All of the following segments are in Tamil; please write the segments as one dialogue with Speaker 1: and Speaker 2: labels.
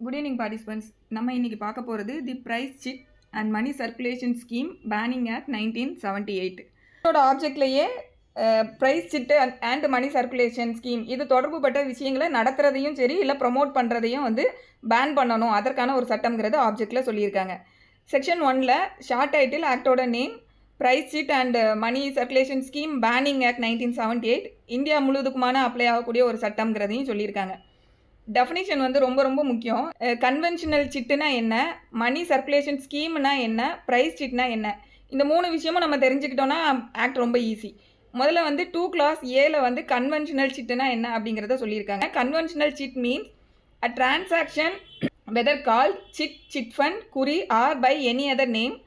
Speaker 1: Good evening participants. நம்ம இன்னைக்கு பார்க்க போகிறது the prize chit and money circulation scheme banning act 1978. இதோட ஆப்ஜெக்ட்லேயே prize chit and money circulation scheme இது தொடர்புபட்ட விஷயங்களை நடத்துறதையும் சரி இல்லை ப்ரொமோட் பண்ணுறதையும் வந்து பேன் பண்ணணும், அதற்கான ஒரு சட்டம்ங்கிறது ஆப்ஜெக்டில் சொல்லியிருக்காங்க. செக்ஷன் 1ல் ஷார்ட் டைட்டில் ஆக்டோட name prize chit and money circulation scheme banning act 1978 India முழுவதுக்குமான அப்ளை ஆகக்கூடிய ஒரு சட்டம்ங்கிறதையும் சொல்லியிருக்காங்க. டெஃபினிஷன் வந்து ரொம்ப ரொம்ப முக்கியம். கன்வென்ஷனல் சிட்டுனா என்ன, மணி சர்க்குலேஷன் ஸ்கீம்னா என்ன, ப்ரைஸ் சிட்னா என்ன, இந்த 3 விஷயமும் நம்ம தெரிஞ்சுக்கிட்டோன்னா ஆக்ட் ரொம்ப ஈஸி. முதல்ல வந்து 2 clause ஏல வந்து கன்வென்ஷனல் சிட்டுனா என்ன அப்படிங்கிறத சொல்லியிருக்காங்க. Conventional chit means a transaction whether called chit, chit fund, kuri or by any other name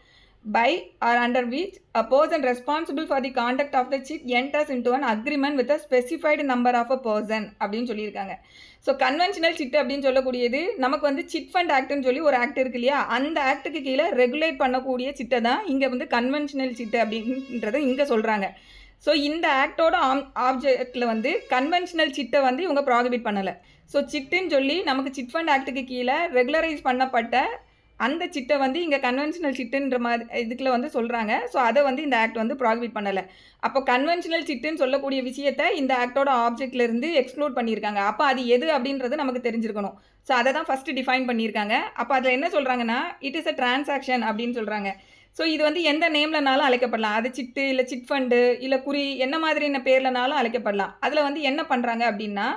Speaker 1: by or under which a person responsible for the conduct of the chit enters into an agreement with a specified number of a person அப்படின்னு சொல்லியிருக்காங்க. ஸோ கன்வென்ஷனல் சிட் அப்படின்னு சொல்லக்கூடியது நமக்கு வந்து சிட் ஃபண்ட் ஆக்ட்னு சொல்லி ஒரு ஆக்ட் இருக்கு இல்லையா, அந்த ஆக்டுக்கு கீழே ரெகுலேட் பண்ணக்கூடிய சிட்டை தான் இங்கே வந்து கன்வென்ஷனல் சிட்டு அப்படின்றத இங்கே சொல்கிறாங்க. ஸோ இந்த ஆக்டோட ஆப்ஜெக்டில் வந்து கன்வென்ஷனல் சிட்டை வந்து இவங்க ப்ராகிபிட் பண்ணலை. ஸோ சிட்டுன்னு சொல்லி நமக்கு சிட் ஃபண்ட் ஆக்டுக்கு கீழே ரெகுலரைஸ் பண்ணப்பட்ட அந்த சிட்டை வந்து இங்கே கன்வென்ஷனல் சிட்டுன்ற மாதிரி இதுக்குள்ள வந்து சொல்கிறாங்க. ஸோ அதை வந்து இந்த ஆக்ட் வந்து ப்ராகிபிட் பண்ணலை. அப்போ கன்வென்ஷனல் சிட்டுன்னு சொல்லக்கூடிய விஷயத்தை இந்த ஆக்டோட ஆப்ஜெக்ட்லேருந்து எக்ஸ்க்ளூட் பண்ணியிருக்காங்க. அப்போ அது எது அப்படின்றது நமக்கு தெரிஞ்சிருக்கணும். ஸோ அதை தான் ஃபஸ்ட்டு டிஃபைன் பண்ணியிருக்காங்க. அப்போ அதில் என்ன சொல்கிறாங்கன்னா, இட் இஸ் அ டிரான்சாக்ஷன் அப்படின்னு சொல்கிறாங்க. ஸோ இது வந்து எந்த நேம்லனாலும் அழைக்கப்படலாம். அது சிட்டு இல்லை சிட் ஃபண்டு இல்லை குறி என்ன மாதிரியான பேர்லனாலும் அழைக்கப்படலாம். அதில் வந்து என்ன பண்ணுறாங்க அப்படின்னா,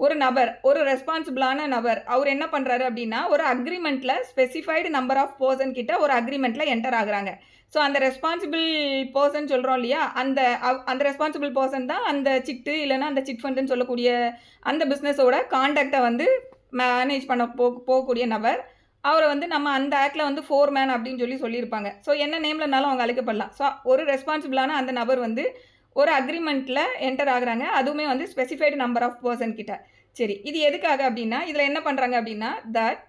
Speaker 1: ஒரு நபர், ஒரு ரெஸ்பான்சிபிளான நபர், அவர் என்ன பண்ணுறாரு அப்படின்னா, ஒரு அக்ரிமெண்ட்டில் ஸ்பெசிஃபைடு நம்பர் ஆஃப் பர்சன் கிட்ட ஒரு அக்ரிமெண்ட்டில் என்டர் ஆகுறாங்க. ஸோ அந்த ரெஸ்பான்சிபிள் பர்சன் சொல்கிறோம் இல்லையா, அந்த ரெஸ்பான்சிபிள் பர்சன் தான் அந்த சிட்டு இல்லைன்னா அந்த சிட் ஃபண்டுன்னு சொல்லக்கூடிய அந்த பிஸ்னஸோட கான்டாக்டை வந்து மேனேஜ் பண்ண போகக்கூடிய நபர். அவரை வந்து நம்ம அந்த ஆக்டில் வந்து ஃபோர்மேன் அப்படின்னு சொல்லியிருப்பாங்க. ஸோ என்ன நேம்லனாலும் அவங்க அழைக்கப்படலாம். ஸோ ஒரு ரெஸ்பான்சிபிளான அந்த நபர் வந்து ஒரு அக்ரிமெண்ட்டில் என்டர் ஆகுறாங்க, அதுவுமே வந்து ஸ்பெசிஃபைடு நம்பர் ஆஃப் பர்சன் கிட்ட. சரி, இது எதுக்காக அப்படின்னா, இதில் என்ன பண்ணுறாங்க அப்படின்னா, that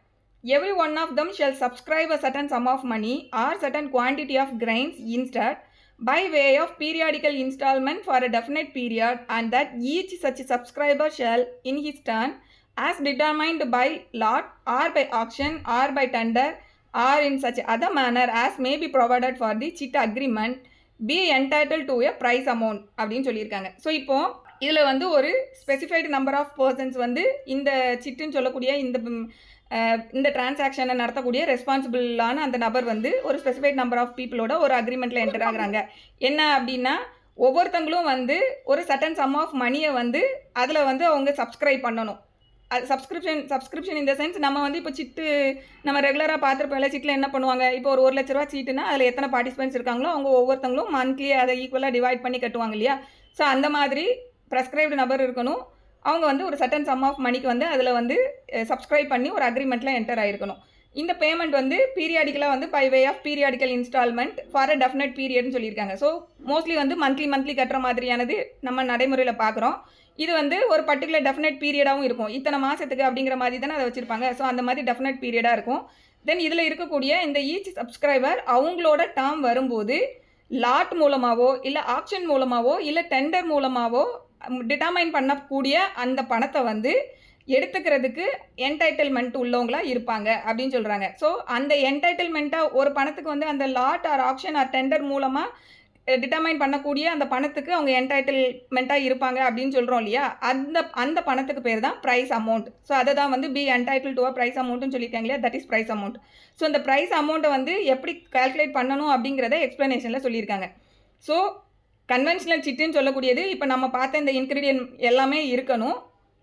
Speaker 1: every one of them shall subscribe a certain sum of money or certain quantity of grains instead by way of periodical installment for a definite period, and that each such subscriber shall in his turn, as determined by lot or by auction or by tender or in such other manner as may be provided for the chit agreement, be entitled to a price amount அப்படின்னு சொல்லியிருக்காங்க. ஸோ இப்போ இதில் வந்து ஒரு ஸ்பெசிஃபைடு நம்பர் ஆஃப் பர்சன்ஸ் வந்து இந்த சிட்டுன்னு சொல்லக்கூடிய இந்த டிரான்சாக்ஷனை நடத்தக்கூடிய ரெஸ்பான்சிபிளான அந்த நபர் வந்து ஒரு ஸ்பெசிஃபைட் நம்பர் ஆஃப் பீப்புளோட ஒரு அக்ரிமெண்ட்டில் என்டர் ஆகுறாங்க. என்ன அப்படின்னா, ஒவ்வொருத்தங்களும் வந்து ஒரு சர்டன் சம் ஆஃப் மணியை வந்து அதில் வந்து அவங்க சப்ஸ்கிரைப் பண்ணணும். அது சப்ஸ்கிரிப்ஷன் இந்த சென்ஸ் நம்ம வந்து இப்போ சிட்டு நம்ம ரெகுலராக பார்த்துருப்போம்ல, சிட்டில் என்ன பண்ணுவாங்க, இப்போ ஒரு 1 லட்ச ரூபா சீட்டுனா அதில் எத்தனை பார்ட்டிசிபென்ட்ஸ் இருக்காங்களோ அவங்க ஒவ்வொருத்தங்களும் மந்த்லி அதை ஈக்குவலாக டிவைட் பண்ணி கட்டுவாங்க இல்லையா. ஸோ அந்த மாதிரி ப்ரெஸ்கிரைப்டு நபர் இருக்கணும். அவங்க வந்து ஒரு சர்டன் சம் ஆஃப் மணிக்கு வந்து அதில் வந்து சப்ஸ்கிரைப் பண்ணி ஒரு அக்ரிமெண்ட்டில் என்டர் ஆகிருக்கணும். இந்த பேமெண்ட் வந்து பீரியாடிக்கலாக வந்து by way of periodical instalment for a definite பீரியட்னு சொல்லியிருக்காங்க. ஸோ மோஸ்ட்லி வந்து மந்த்லி கட்டுற மாதிரியானது நம்ம நடைமுறையில் பார்க்குறோம். இது வந்து ஒரு பர்டிகுலர் டெஃபினட் பீரியடாகவும் இருக்கும். இத்தனை மாதத்துக்கு அப்படிங்கிற மாதிரி தானே அதை வச்சுருப்பாங்க. ஸோ அந்த மாதிரி டெஃபினட் பீரியடாக இருக்கும். தென் இதில் இருக்கக்கூடிய இந்த ஈச் சப்ஸ்கிரைபர் அவங்களோட டேர்ம் வரும்போது லாட் மூலமாகவோ இல்லை ஆப்ஷன் மூலமாகவோ இல்லை டெண்டர் மூலமாகவோ டிட்டர்மைன் பண்ணக்கூடிய அந்த பணத்தை வந்து எடுத்துக்கிறதுக்கு என்டைட்டில்மெண்ட் உள்ளவங்களாக இருப்பாங்க அப்படின்னு சொல்கிறாங்க. ஸோ அந்த என்டைட்டில்மெண்ட்டாக ஒரு பணத்துக்கு வந்து அந்த lot or option or tender மூலமாக டிட்டர்மைன் பண்ணக்கூடிய அந்த பணத்துக்கு அவங்க என்டைட்டில்மெண்ட்டாக இருப்பாங்க அப்படின்னு சொல்கிறோம் இல்லையா, அந்த பணத்துக்கு பேர் தான் ப்ரைஸ் அமௌண்ட். ஸோ அதை தான் வந்து be entitled to a prize அமௌண்ட்னு சொல்லியிருக்காங்க இல்லையா, that is prize amount. So இந்த ப்ரைஸ் அமௌண்ட்டை வந்து எப்படி கால்குலேட் பண்ணணும் அப்படிங்கிறத எக்ஸ்ப்ளனேஷனில் சொல்லியிருக்காங்க. ஸோ கன்வென்ஷனல் சிட்டுன்னு சொல்லக்கூடியது இப்போ நம்ம பார்த்த இந்த இன்க்ரீடியன்ட் எல்லாமே இருக்கணும்.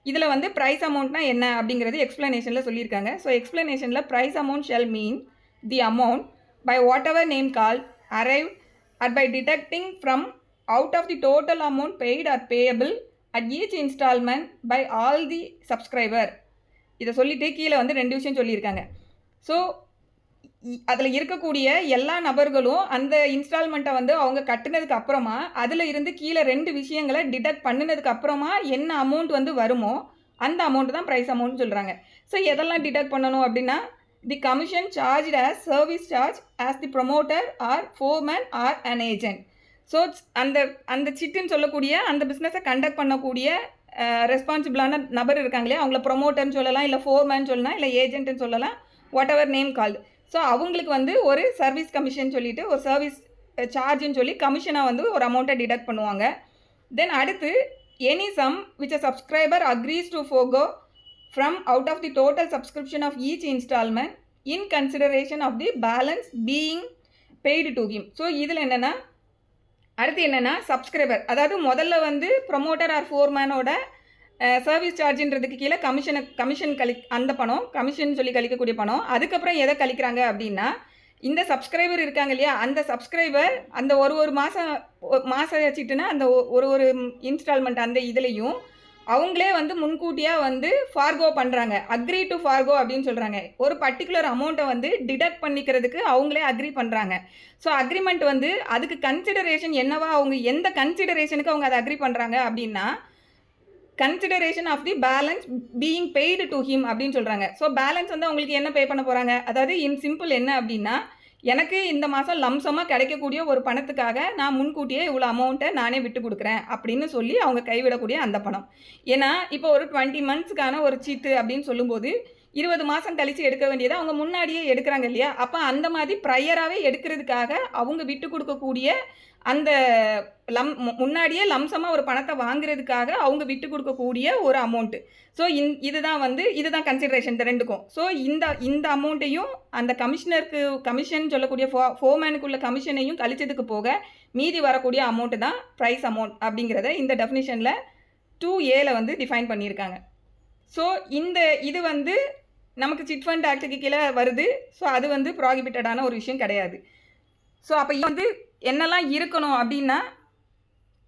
Speaker 1: இதில் வந்து ப்ரைஸ் அமௌண்ட்னா என்ன அப்படிங்கிறது எக்ஸ்ப்ளனேஷனில் சொல்லியிருக்காங்க. ஸோ எக்ஸ்ப்ளனேஷனில் prize amount shall mean the amount by whatever name call arrive at by deducting from out of the total amount paid or payable at each installment by all the subscriber. இதை சொல்லிட்டு கீழே வந்து 2 விஷயம் சொல்லியிருக்காங்க. ஸோ அதில் இருக்கக்கூடிய எல்லா நபர்களும் அந்த இன்ஸ்டால்மெண்ட்டை வந்து அவங்க கட்டுனதுக்கு அப்புறமா அதில் இருந்து கீழே 2 விஷயங்களை டிடக்ட் பண்ணினதுக்கு அப்புறமா என்ன அமௌண்ட் வந்து வருமோ அந்த அமௌண்ட் தான் ப்ரைஸ் அமௌண்ட்னு சொல்கிறாங்க. ஸோ எதெல்லாம் டிடக்ட் பண்ணணும் அப்படின்னா, the commission charged as service charge as the promoter or foreman or an agent. So அந்த சிட்டுன்னு சொல்லக்கூடிய அந்த பிஸ்னஸை கண்டக்ட் பண்ணக்கூடிய ரெஸ்பான்சிபிளான நபர் இருக்காங்களே, அவங்கள ப்ரொமோட்டர்னு சொல்லலாம், இல்லை ஃபோர்மேன் சொல்லலாம், இல்லை ஏஜென்ட்னு சொல்லலாம், what ever name called. So அவங்களுக்கு வந்து ஒரு சர்வீஸ் கமிஷன் சொல்லிட்டு ஒரு சர்வீஸ் சார்ஜுன்னு சொல்லி கமிஷனாக வந்து ஒரு அமௌண்ட்டை டிடக்ட் பண்ணுவாங்க. தென் அடுத்து any sum which a subscriber agrees to forgo from out of the total subscription of each instalment in consideration of the balance being paid to him. So இதில் என்னென்னா அடுத்து என்னென்னா சப்ஸ்கிரைபர், அதாவது முதல்ல வந்து ப்ரொமோட்டர் ஆர் ஃபோர்மேனோட சர்வீஸ் சார்ஜின்றதுக்கு கீழே கமிஷன் அந்த பணம் கமிஷன் சொல்லி கழிக்கக்கூடிய பணம். அதுக்கப்புறம் எதை கழிக்கிறாங்க அப்படின்னா, இந்த சப்ஸ்கிரைபர் இருக்காங்க இல்லையா, அந்த சப்ஸ்கிரைபர் அந்த ஒரு மாதம் வச்சுட்டுனா அந்த ஒரு இன்ஸ்டால்மெண்ட் அந்த இதுலேயும் அவங்களே வந்து முன்கூட்டியாக வந்து ஃபார்கோ பண்ணுறாங்க, அக்ரி டு ஃபார்கோ அப்படின்னு சொல்கிறாங்க. ஒரு பர்டிகுலர் அமௌண்ட்டை வந்து டிடக்ட் பண்ணிக்கிறதுக்கு அவங்களே அக்ரி பண்ணுறாங்க. ஸோ அக்ரிமெண்ட் வந்து அதுக்கு கன்சிடரேஷன் என்னவா, அவங்க எந்த கன்சிடரேஷனுக்கு அவங்க அதை அக்ரி பண்ணுறாங்க அப்படின்னா, consideration of the balance being paid to him அப்படின்னு சொல்கிறாங்க. ஸோ பேலன்ஸ் வந்து அவங்களுக்கு என்ன பே பண்ண போகிறாங்க, அதாவது இன் சிம்பிள் என்ன அப்படின்னா, எனக்கு இந்த மாதம் லம்சமாக கிடைக்கக்கூடிய ஒரு பணத்துக்காக நான் முன்கூட்டியே இவ்வளோ அமௌண்ட்டை நானே விட்டு கொடுக்குறேன் அப்படின்னு சொல்லி அவங்க கைவிடக்கூடிய அந்த பணம். ஏன்னா இப்போ ஒரு 20 மந்த்ஸ்க்கான ஒரு சீட்டு அப்படின்னு சொல்லும்போது 20 மாதம் கழித்து எடுக்க வேண்டியதை அவங்க முன்னாடியே எடுக்கிறாங்க இல்லையா. அப்போ அந்த மாதிரி ப்ரையராகவே எடுக்கிறதுக்காக அவங்க விட்டு கொடுக்கக்கூடிய அந்த முன்னாடியே லம்சமாக ஒரு பணத்தை வாங்குறதுக்காக அவங்க விட்டு கொடுக்கக்கூடிய ஒரு அமௌண்ட்டு. ஸோ இதுதான் கன்சிடரேஷன் இந்த ரெண்டுக்கும். ஸோ இந்த அமௌண்ட்டையும் அந்த கமிஷன் சொல்லக்கூடிய ஃபோர்மேனுக்குள்ள கமிஷனையும் கழிச்சதுக்கு போக மீதி வரக்கூடிய அமௌண்ட்டு தான் ப்ரைஸ் அமௌண்ட் அப்படிங்கிறத இந்த டெஃபினிஷனில் 2A வந்து டிஃபைன் பண்ணியிருக்காங்க. ஸோ இது வந்து நமக்கு சிட் ஃபண்ட் ஆக்டுக்கு கீழே வருது. ஸோ அது வந்து ப்ராகிபிட்டடான ஒரு விஷயம் கிடையாது. ஸோ அப்போ வந்து என்னெல்லாம் இருக்கணும் அப்படின்னா,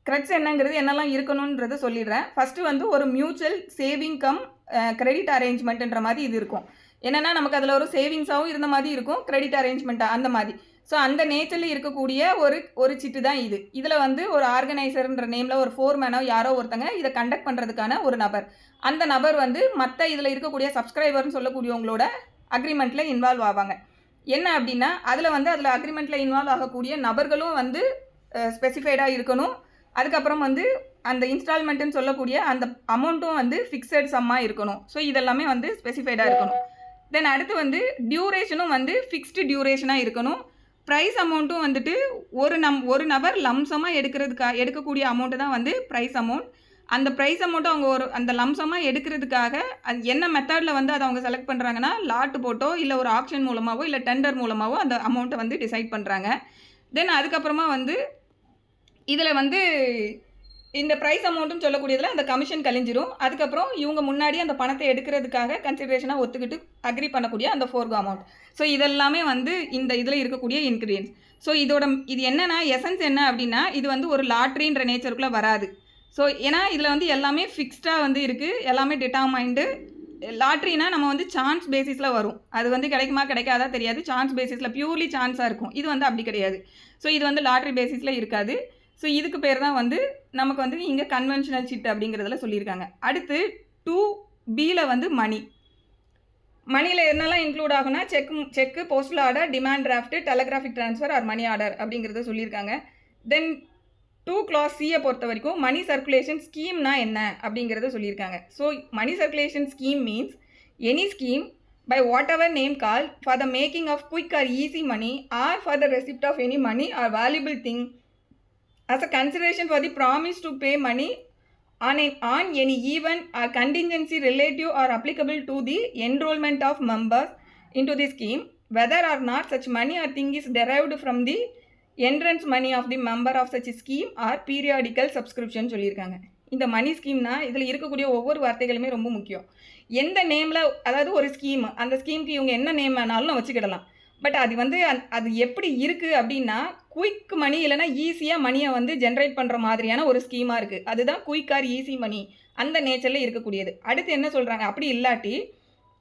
Speaker 1: கிரெட்ஸ் என்னங்கிறது என்னெல்லாம் இருக்கணுன்றதை சொல்லிடுறேன். ஃபஸ்ட்டு வந்து ஒரு மியூச்சுவல் சேவிங் கம் கிரெடிட் அரேஞ்ச்மெண்ட்டுன்ற மாதிரி இது இருக்கும். என்னென்னா நமக்கு அதில் ஒரு சேவிங்ஸாகவும் இருந்த மாதிரி இருக்கும், கிரெடிட் அரேஞ்ச்மெண்ட்டாக அந்த மாதிரி. ஸோ அந்த நேச்சரில் இருக்கக்கூடிய ஒரு சிட்டு தான் இது. இதில் வந்து ஒரு ஆர்கனைசர்ன்ற நேமில் ஒரு ஃபோர்மேனோ யாரோ ஒருத்தங்க இதை கண்டக்ட் பண்ணுறதுக்கான ஒரு நபர். அந்த நபர் வந்து மற்ற இதில் இருக்கக்கூடிய சப்ஸ்கிரைபர்னு சொல்லக்கூடியவங்களோட அக்ரிமெண்ட்டில் இன்வால்வ் ஆவாங்க. என்ன அப்படின்னா, அதில் அக்ரிமெண்ட்டில் இன்வால்வ் ஆகக்கூடிய நபர்களும் வந்து ஸ்பெசிஃபைடாக இருக்கணும். அதுக்கப்புறம் வந்து அந்த இன்ஸ்டால்மெண்ட்டுன்னு சொல்லக்கூடிய அந்த அமௌண்ட்டும் வந்து ஃபிக்ஸட் சம்மாக இருக்கணும். ஸோ இதெல்லாமே வந்து ஸ்பெசிஃபைடாக இருக்கணும். தென் அடுத்து வந்து டியூரேஷனும் வந்து ஃபிக்ஸ்டு டியூரேஷனாக இருக்கணும். ப்ரைஸ் அமௌண்ட்டும் வந்துட்டு ஒரு நபர் லம்சமாக எடுக்கக்கூடிய அமௌண்ட்டு தான் வந்து ப்ரைஸ் அமௌண்ட். அந்த ப்ரைஸ் அமௌண்ட்டும் அவங்க அந்த லம்சமாக எடுக்கிறதுக்காக அது என்ன மெத்தடில் வந்து அதை அவங்க செலக்ட் பண்ணுறாங்கன்னா, லாட்டு போட்டோ இல்லை ஒரு ஆப்ஷன் மூலமாகவோ இல்லை டெண்டர் மூலமாகவோ அந்த அமௌண்ட்டை வந்து டிசைட் பண்ணுறாங்க. தென் அதுக்கப்புறமா வந்து இதில் வந்து இந்த ப்ரைஸ் அமௌண்ட்டுன்னு சொல்லக்கூடியதில் அந்த கமிஷன் கழிஞ்சிரும். அதுக்கப்புறம் இவங்க முன்னாடி அந்த பணத்தை எடுக்கிறதுக்காக கன்சிடரேஷனாக ஒத்துக்கிட்டு அக்ரி பண்ணக்கூடிய அந்த ஃபோர்கோ அமௌண்ட். ஸோ இதெல்லாமே வந்து இந்த இதில் இருக்கக்கூடிய இன்க்ரீடியன்ஸ். ஸோ இது என்னென்னா எசன்ஸ் என்ன அப்படின்னா, இது வந்து ஒரு லாட்ரின்ற நேச்சருக்குள்ளே வராது. ஸோ ஏன்னா இதில் வந்து எல்லாமே ஃபிக்ஸ்டாக வந்து இருக்குது, எல்லாமே டிட்டர்மைண்டு. லாட்ரினா நம்ம வந்து சான்ஸ் பேசிஸில் வரும், அது வந்து கிடைக்குமா கிடைக்காதா தெரியாது, சான்ஸ் பேசிஸில் பியூர்லி சான்ஸாக இருக்கும். இது வந்து அப்படி கிடையாது. ஸோ இது வந்து லாட்ரி பேசிஸில் இருக்காது. ஸோ இதுக்கு பேர் தான் வந்து நமக்கு வந்து இங்கே கன்வென்ஷனல் சிட் அப்படிங்கிறதுல சொல்லியிருக்காங்க. அடுத்து 2Bயில் வந்து மணியில் என்னெல்லாம் இன்க்ளூட் ஆகுனா, cheque, postal order, demand draft, telegraphic transfer or money order அப்படிங்கிறத சொல்லியிருக்காங்க. தென் 2 clause C பொறுத்த வரைக்கும் மணி சர்க்குலேஷன் ஸ்கீம்னா என்ன அப்படிங்கிறத சொல்லியிருக்காங்க. So money circulation scheme means any scheme by whatever name called for the making of quick or easy money or for the receipt of any money or valuable thing as a consideration for the promise to pay money on any event or contingency relative or applicable to the enrollment of members into the scheme, whether or not such money or thing is derived from the entrance money of the member of such scheme or periodical subscription சொல்லியிருக்காங்க. இந்த மணி ஸ்கீம்னா இதில் இருக்கக்கூடிய ஒவ்வொரு வார்த்தைகளுமே ரொம்ப முக்கியம். எந்த நேமில், அதாவது ஒரு ஸ்கீம், அந்த ஸ்கீமுக்கு இவங்க என்ன நேம் வேணாலும் வச்சுக்கிடலாம். பட் அது வந்து அது எப்படி இருக்குது அப்படின்னா, குயிக் மணி இல்லைனா ஈஸியாக மணியை வந்து ஜென்ரேட் பண்ணுற மாதிரியான ஒரு ஸ்கீமாக இருக்குது. அதுதான் குயிக் ஆர் ஈஸி மணி, அந்த நேச்சரில் இருக்கக்கூடியது. அடுத்து என்ன சொல்கிறாங்க, அப்படி இல்லாட்டி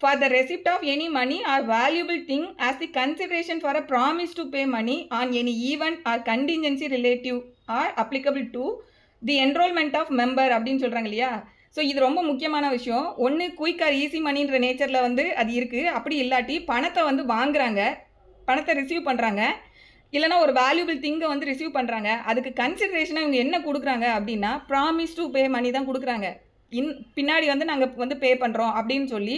Speaker 1: for the receipt of any money or valuable thing as the consideration for a promise to pay money on any event or contingency relative or applicable to the enrollment of member அப்படின்னு சொல்கிறாங்க இல்லையா. ஸோ இது ரொம்ப முக்கியமான விஷயம். ஒன்று குயிக் ஆர் ஈஸி மணின்ற நேச்சரில் வந்து அது இருக்குது. அப்படி இல்லாட்டி பணத்தை வந்து வாங்குறாங்க, பணத்தை ரிசீவ் பண்ணுறாங்க, இல்லைனா ஒரு வேல்யூபிள் திங்கை வந்து ரிசீவ் பண்ணுறாங்க. அதுக்கு கன்சிடரேஷனாக இவங்க என்ன கொடுக்குறாங்க அப்படின்னா, ப்ராமிஸ் டு பே மணி தான் கொடுக்குறாங்க. பின்னாடி வந்து நாங்கள் வந்து பே பண்ணுறோம் அப்படின்னு சொல்லி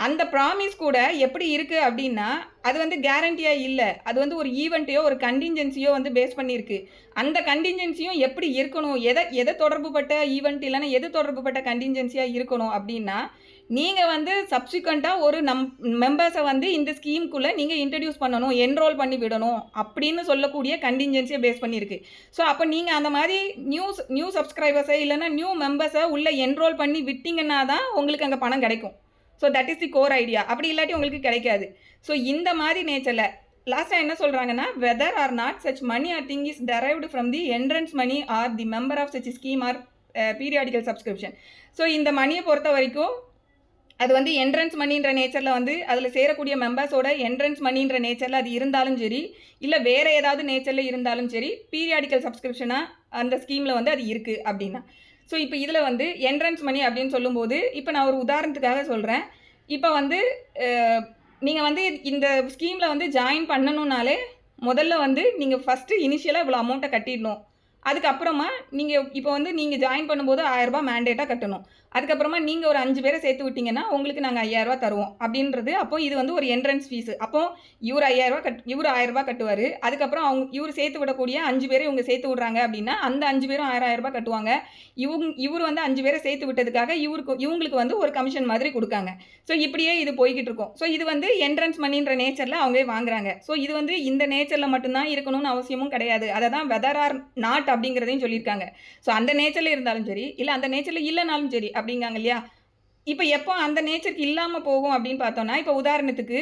Speaker 1: அந்த ப்ராமிஸ் கூட எப்படி இருக்குது அப்படின்னா அது வந்து கேரண்டியாக இல்லை. அது வந்து ஒரு ஈவெண்ட்டையோ ஒரு கண்டிஞ்சன்சியோ வந்து பேஸ் பண்ணியிருக்கு. அந்த கண்டிஞ்சன்சியும் எப்படி இருக்கணும், எதை தொடர்புபட்ட ஈவெண்ட் இல்லைன்னா எது தொடர்புபட்ட கண்டிஞ்சன்சியாக இருக்கணும் அப்படின்னா நீங்கள் வந்து சப்சிக்வெண்ட்டாக ஒரு மெம்பர்ஸை வந்து இந்த ஸ்கீமுக்குள்ளே நீங்கள் இன்ட்ரடியூஸ் பண்ணணும், என்ரோல் பண்ணி விடணும் அப்படின்னு சொல்லக்கூடிய கண்டிஞ்சன்சியை பேஸ் பண்ணியிருக்கு. ஸோ அப்போ நீங்கள் அந்த மாதிரி நியூ சப்ஸ்கிரைபர்ஸை இல்லைன்னா நியூ மெம்பர்ஸை உள்ளே என்ரோல் பண்ணி விட்டிங்கன்னா தான் உங்களுக்கு அங்கே பணம் கிடைக்கும். So that is the core idea. அப்படி இல்லாட்டி உங்களுக்கு கிடைக்காது. ஸோ இந்த மாதிரி நேச்சரில் லாஸ்ட்டாக என்ன சொல்கிறாங்கன்னா whether or not such money or thing is derived from the entrance money or the member of such scheme or periodical subscription. So இந்த மணியை பொறுத்த வரைக்கும் அது வந்து என்ட்ரன்ஸ் மணின்ற நேச்சரில் வந்து அதில் சேரக்கூடிய மெம்பர்ஸோட என்ட்ரன்ஸ் மணின்ற நேச்சரில் அது இருந்தாலும் சரி, இல்லை வேறு ஏதாவது நேச்சரில் இருந்தாலும் சரி, பீரியாடிக்கல் சப்ஸ்கிரிப்ஷனாக அந்த ஸ்கீமில் வந்து அது இருக்குது அப்படின்னா. ஸோ இப்போ இதில் வந்து என்ட்ரன்ஸ் மணி அப்படின்னு சொல்லும்போது இப்போ நான் ஒரு உதாரணத்துக்காக சொல்கிறேன். இப்போ வந்து நீங்கள் வந்து இந்த ஸ்கீமில் வந்து ஜாயின் பண்ணணுன்னாலே முதல்ல வந்து நீங்கள் ஃபஸ்ட்டு இனிஷியலாக இவ்வளோ அமௌண்ட்டை கட்டிடணும். அதுக்கப்புறமா நீங்கள் இப்போ வந்து நீங்கள் ஜாயின் பண்ணும்போது 1000 ரூபாய் மேண்டேட்டாக கட்டணும். அதுக்கப்புறமா நீங்கள் ஒரு 5 பேரை சேர்த்து விட்டிங்கன்னா உங்களுக்கு நாங்கள் 5000 ரூபா தருவோம் அப்படின்றது. அப்போது இது வந்து ஒரு என்ட்ரன்ஸ் ஃபீஸு. அப்போது இவர் 5000 ரூபா இவர் 1000 ரூபா கட்டுவார். அதுக்கப்புறம் இவர் சேர்த்து விடக்கூடிய 5 பேரை இவங்க சேர்த்து விட்றாங்க அப்படின்னா அந்த 5 பேரும் 1000 ரூபா கட்டுவாங்க. இவர் வந்து 5 பேரை சேர்த்து விட்டதுக்காக இவங்களுக்கு வந்து ஒரு கமிஷன் மாதிரி கொடுக்காங்க. ஸோ இப்படியே இது போய்கிட்டு இருக்கும். ஸோ இது வந்து என்ட்ரன்ஸ் மணின்ற நேச்சரில் அவங்களே வாங்குறாங்க. ஸோ இது வந்து இந்த நேச்சரில் மட்டும்தான் இருக்கணும்னு அவசியமும் கிடையாது. அதை தான் வெதர் ஆர் நாட் அப்படிங்கிறதையும் சொல்லியிருக்காங்க. ஸோ அந்த நேச்சரில் இருந்தாலும் சரி, இல்லை அந்த நேச்சரில் இல்லைனாலும் சரி அப்படிங்காங்க இல்லையா. இப்போ எப்போ அந்த நேச்சருக்கு இல்லாமல் போகும் அப்படின்னு பார்த்தோன்னா, இப்போ உதாரணத்துக்கு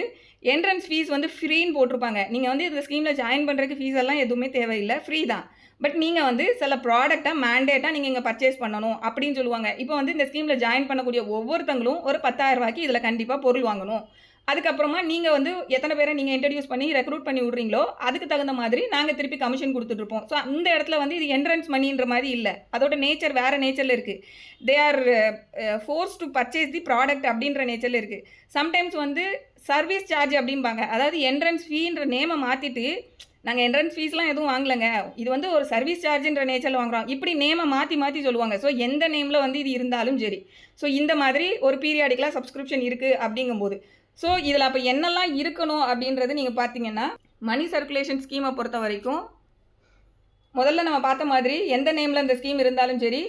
Speaker 1: என்ட்ரன்ஸ் ஃபீஸ் வந்து ஃப்ரீன்னு போட்டிருப்பாங்க. நீங்கள் வந்து இந்த ஸ்கீமில் ஜாயின் பண்ணுறதுக்கு ஃபீஸ் எல்லாம் எதுவுமே தேவையில்லை, ஃப்ரீ தான். பட் நீங்கள் வந்து சில ப்ராடக்டாக மேண்டேட்டாக நீங்கள் இங்கே பர்ச்சேஸ் பண்ணணும் அப்படின்னு சொல்லுவாங்க. இப்போ வந்து இந்த ஸ்கீமில் ஜாயின் பண்ணக்கூடிய ஒவ்வொருத்தங்களும் ஒரு 10,000 ரூபாய்க்கு இதில் கண்டிப்பாக பொருள் வாங்கணும். அதுக்கப்புறமா நீங்கள் வந்து எத்தனை பேரை நீங்கள் இன்ட்ரடியூஸ் பண்ணி ரெக்ரூட் பண்ணி விட்றீங்களோ அதுக்கு தகுந்த மாதிரி நாங்கள் திருப்பி கமிஷன் கொடுத்துட்ருப்போம். ஸோ அந்த இடத்துல வந்து இது என்ட்ரன்ஸ் மணின்ற மாதிரி இல்லை. அதோட நேச்சர் வேறு நேச்சரில் இருக்குது. They are force to purchase the product அப்படின்ற நேச்சரில் இருக்குது. சம்டைம்ஸ் வந்து சர்வீஸ் சார்ஜ் அப்படிம்பாங்க. அதாவது என்ட்ரன்ஸ் ஃபீன்ற நேமை மாற்றிட்டு நாங்கள் என்ட்ரன்ஸ் ஃபீஸ்லாம் எதுவும் வாங்கலைங்க, இது வந்து ஒரு சர்வீஸ் சார்ஜுன்ற நேச்சரில் வாங்குகிறோம், இப்படி நேமை மாற்றி சொல்லுவாங்க. ஸோ எந்த நேமில் வந்து இது இருந்தாலும் சரி. ஸோ இந்த மாதிரி ஒரு பீரியாடிக்கலாக சப்ஸ்கிரிப்ஷன் இருக்குது அப்படிங்கும்போது ஸோ இதில் அப்போ என்னெல்லாம் இருக்கணும் அப்படின்றது நீங்கள் பார்த்தீங்கன்னா மணி சர்க்குலேஷன் ஸ்கீமை பொறுத்த வரைக்கும் முதல்ல நம்ம பார்த்த மாதிரி எந்த நேமில் இந்த ஸ்கீம் இருந்தாலும் சரி,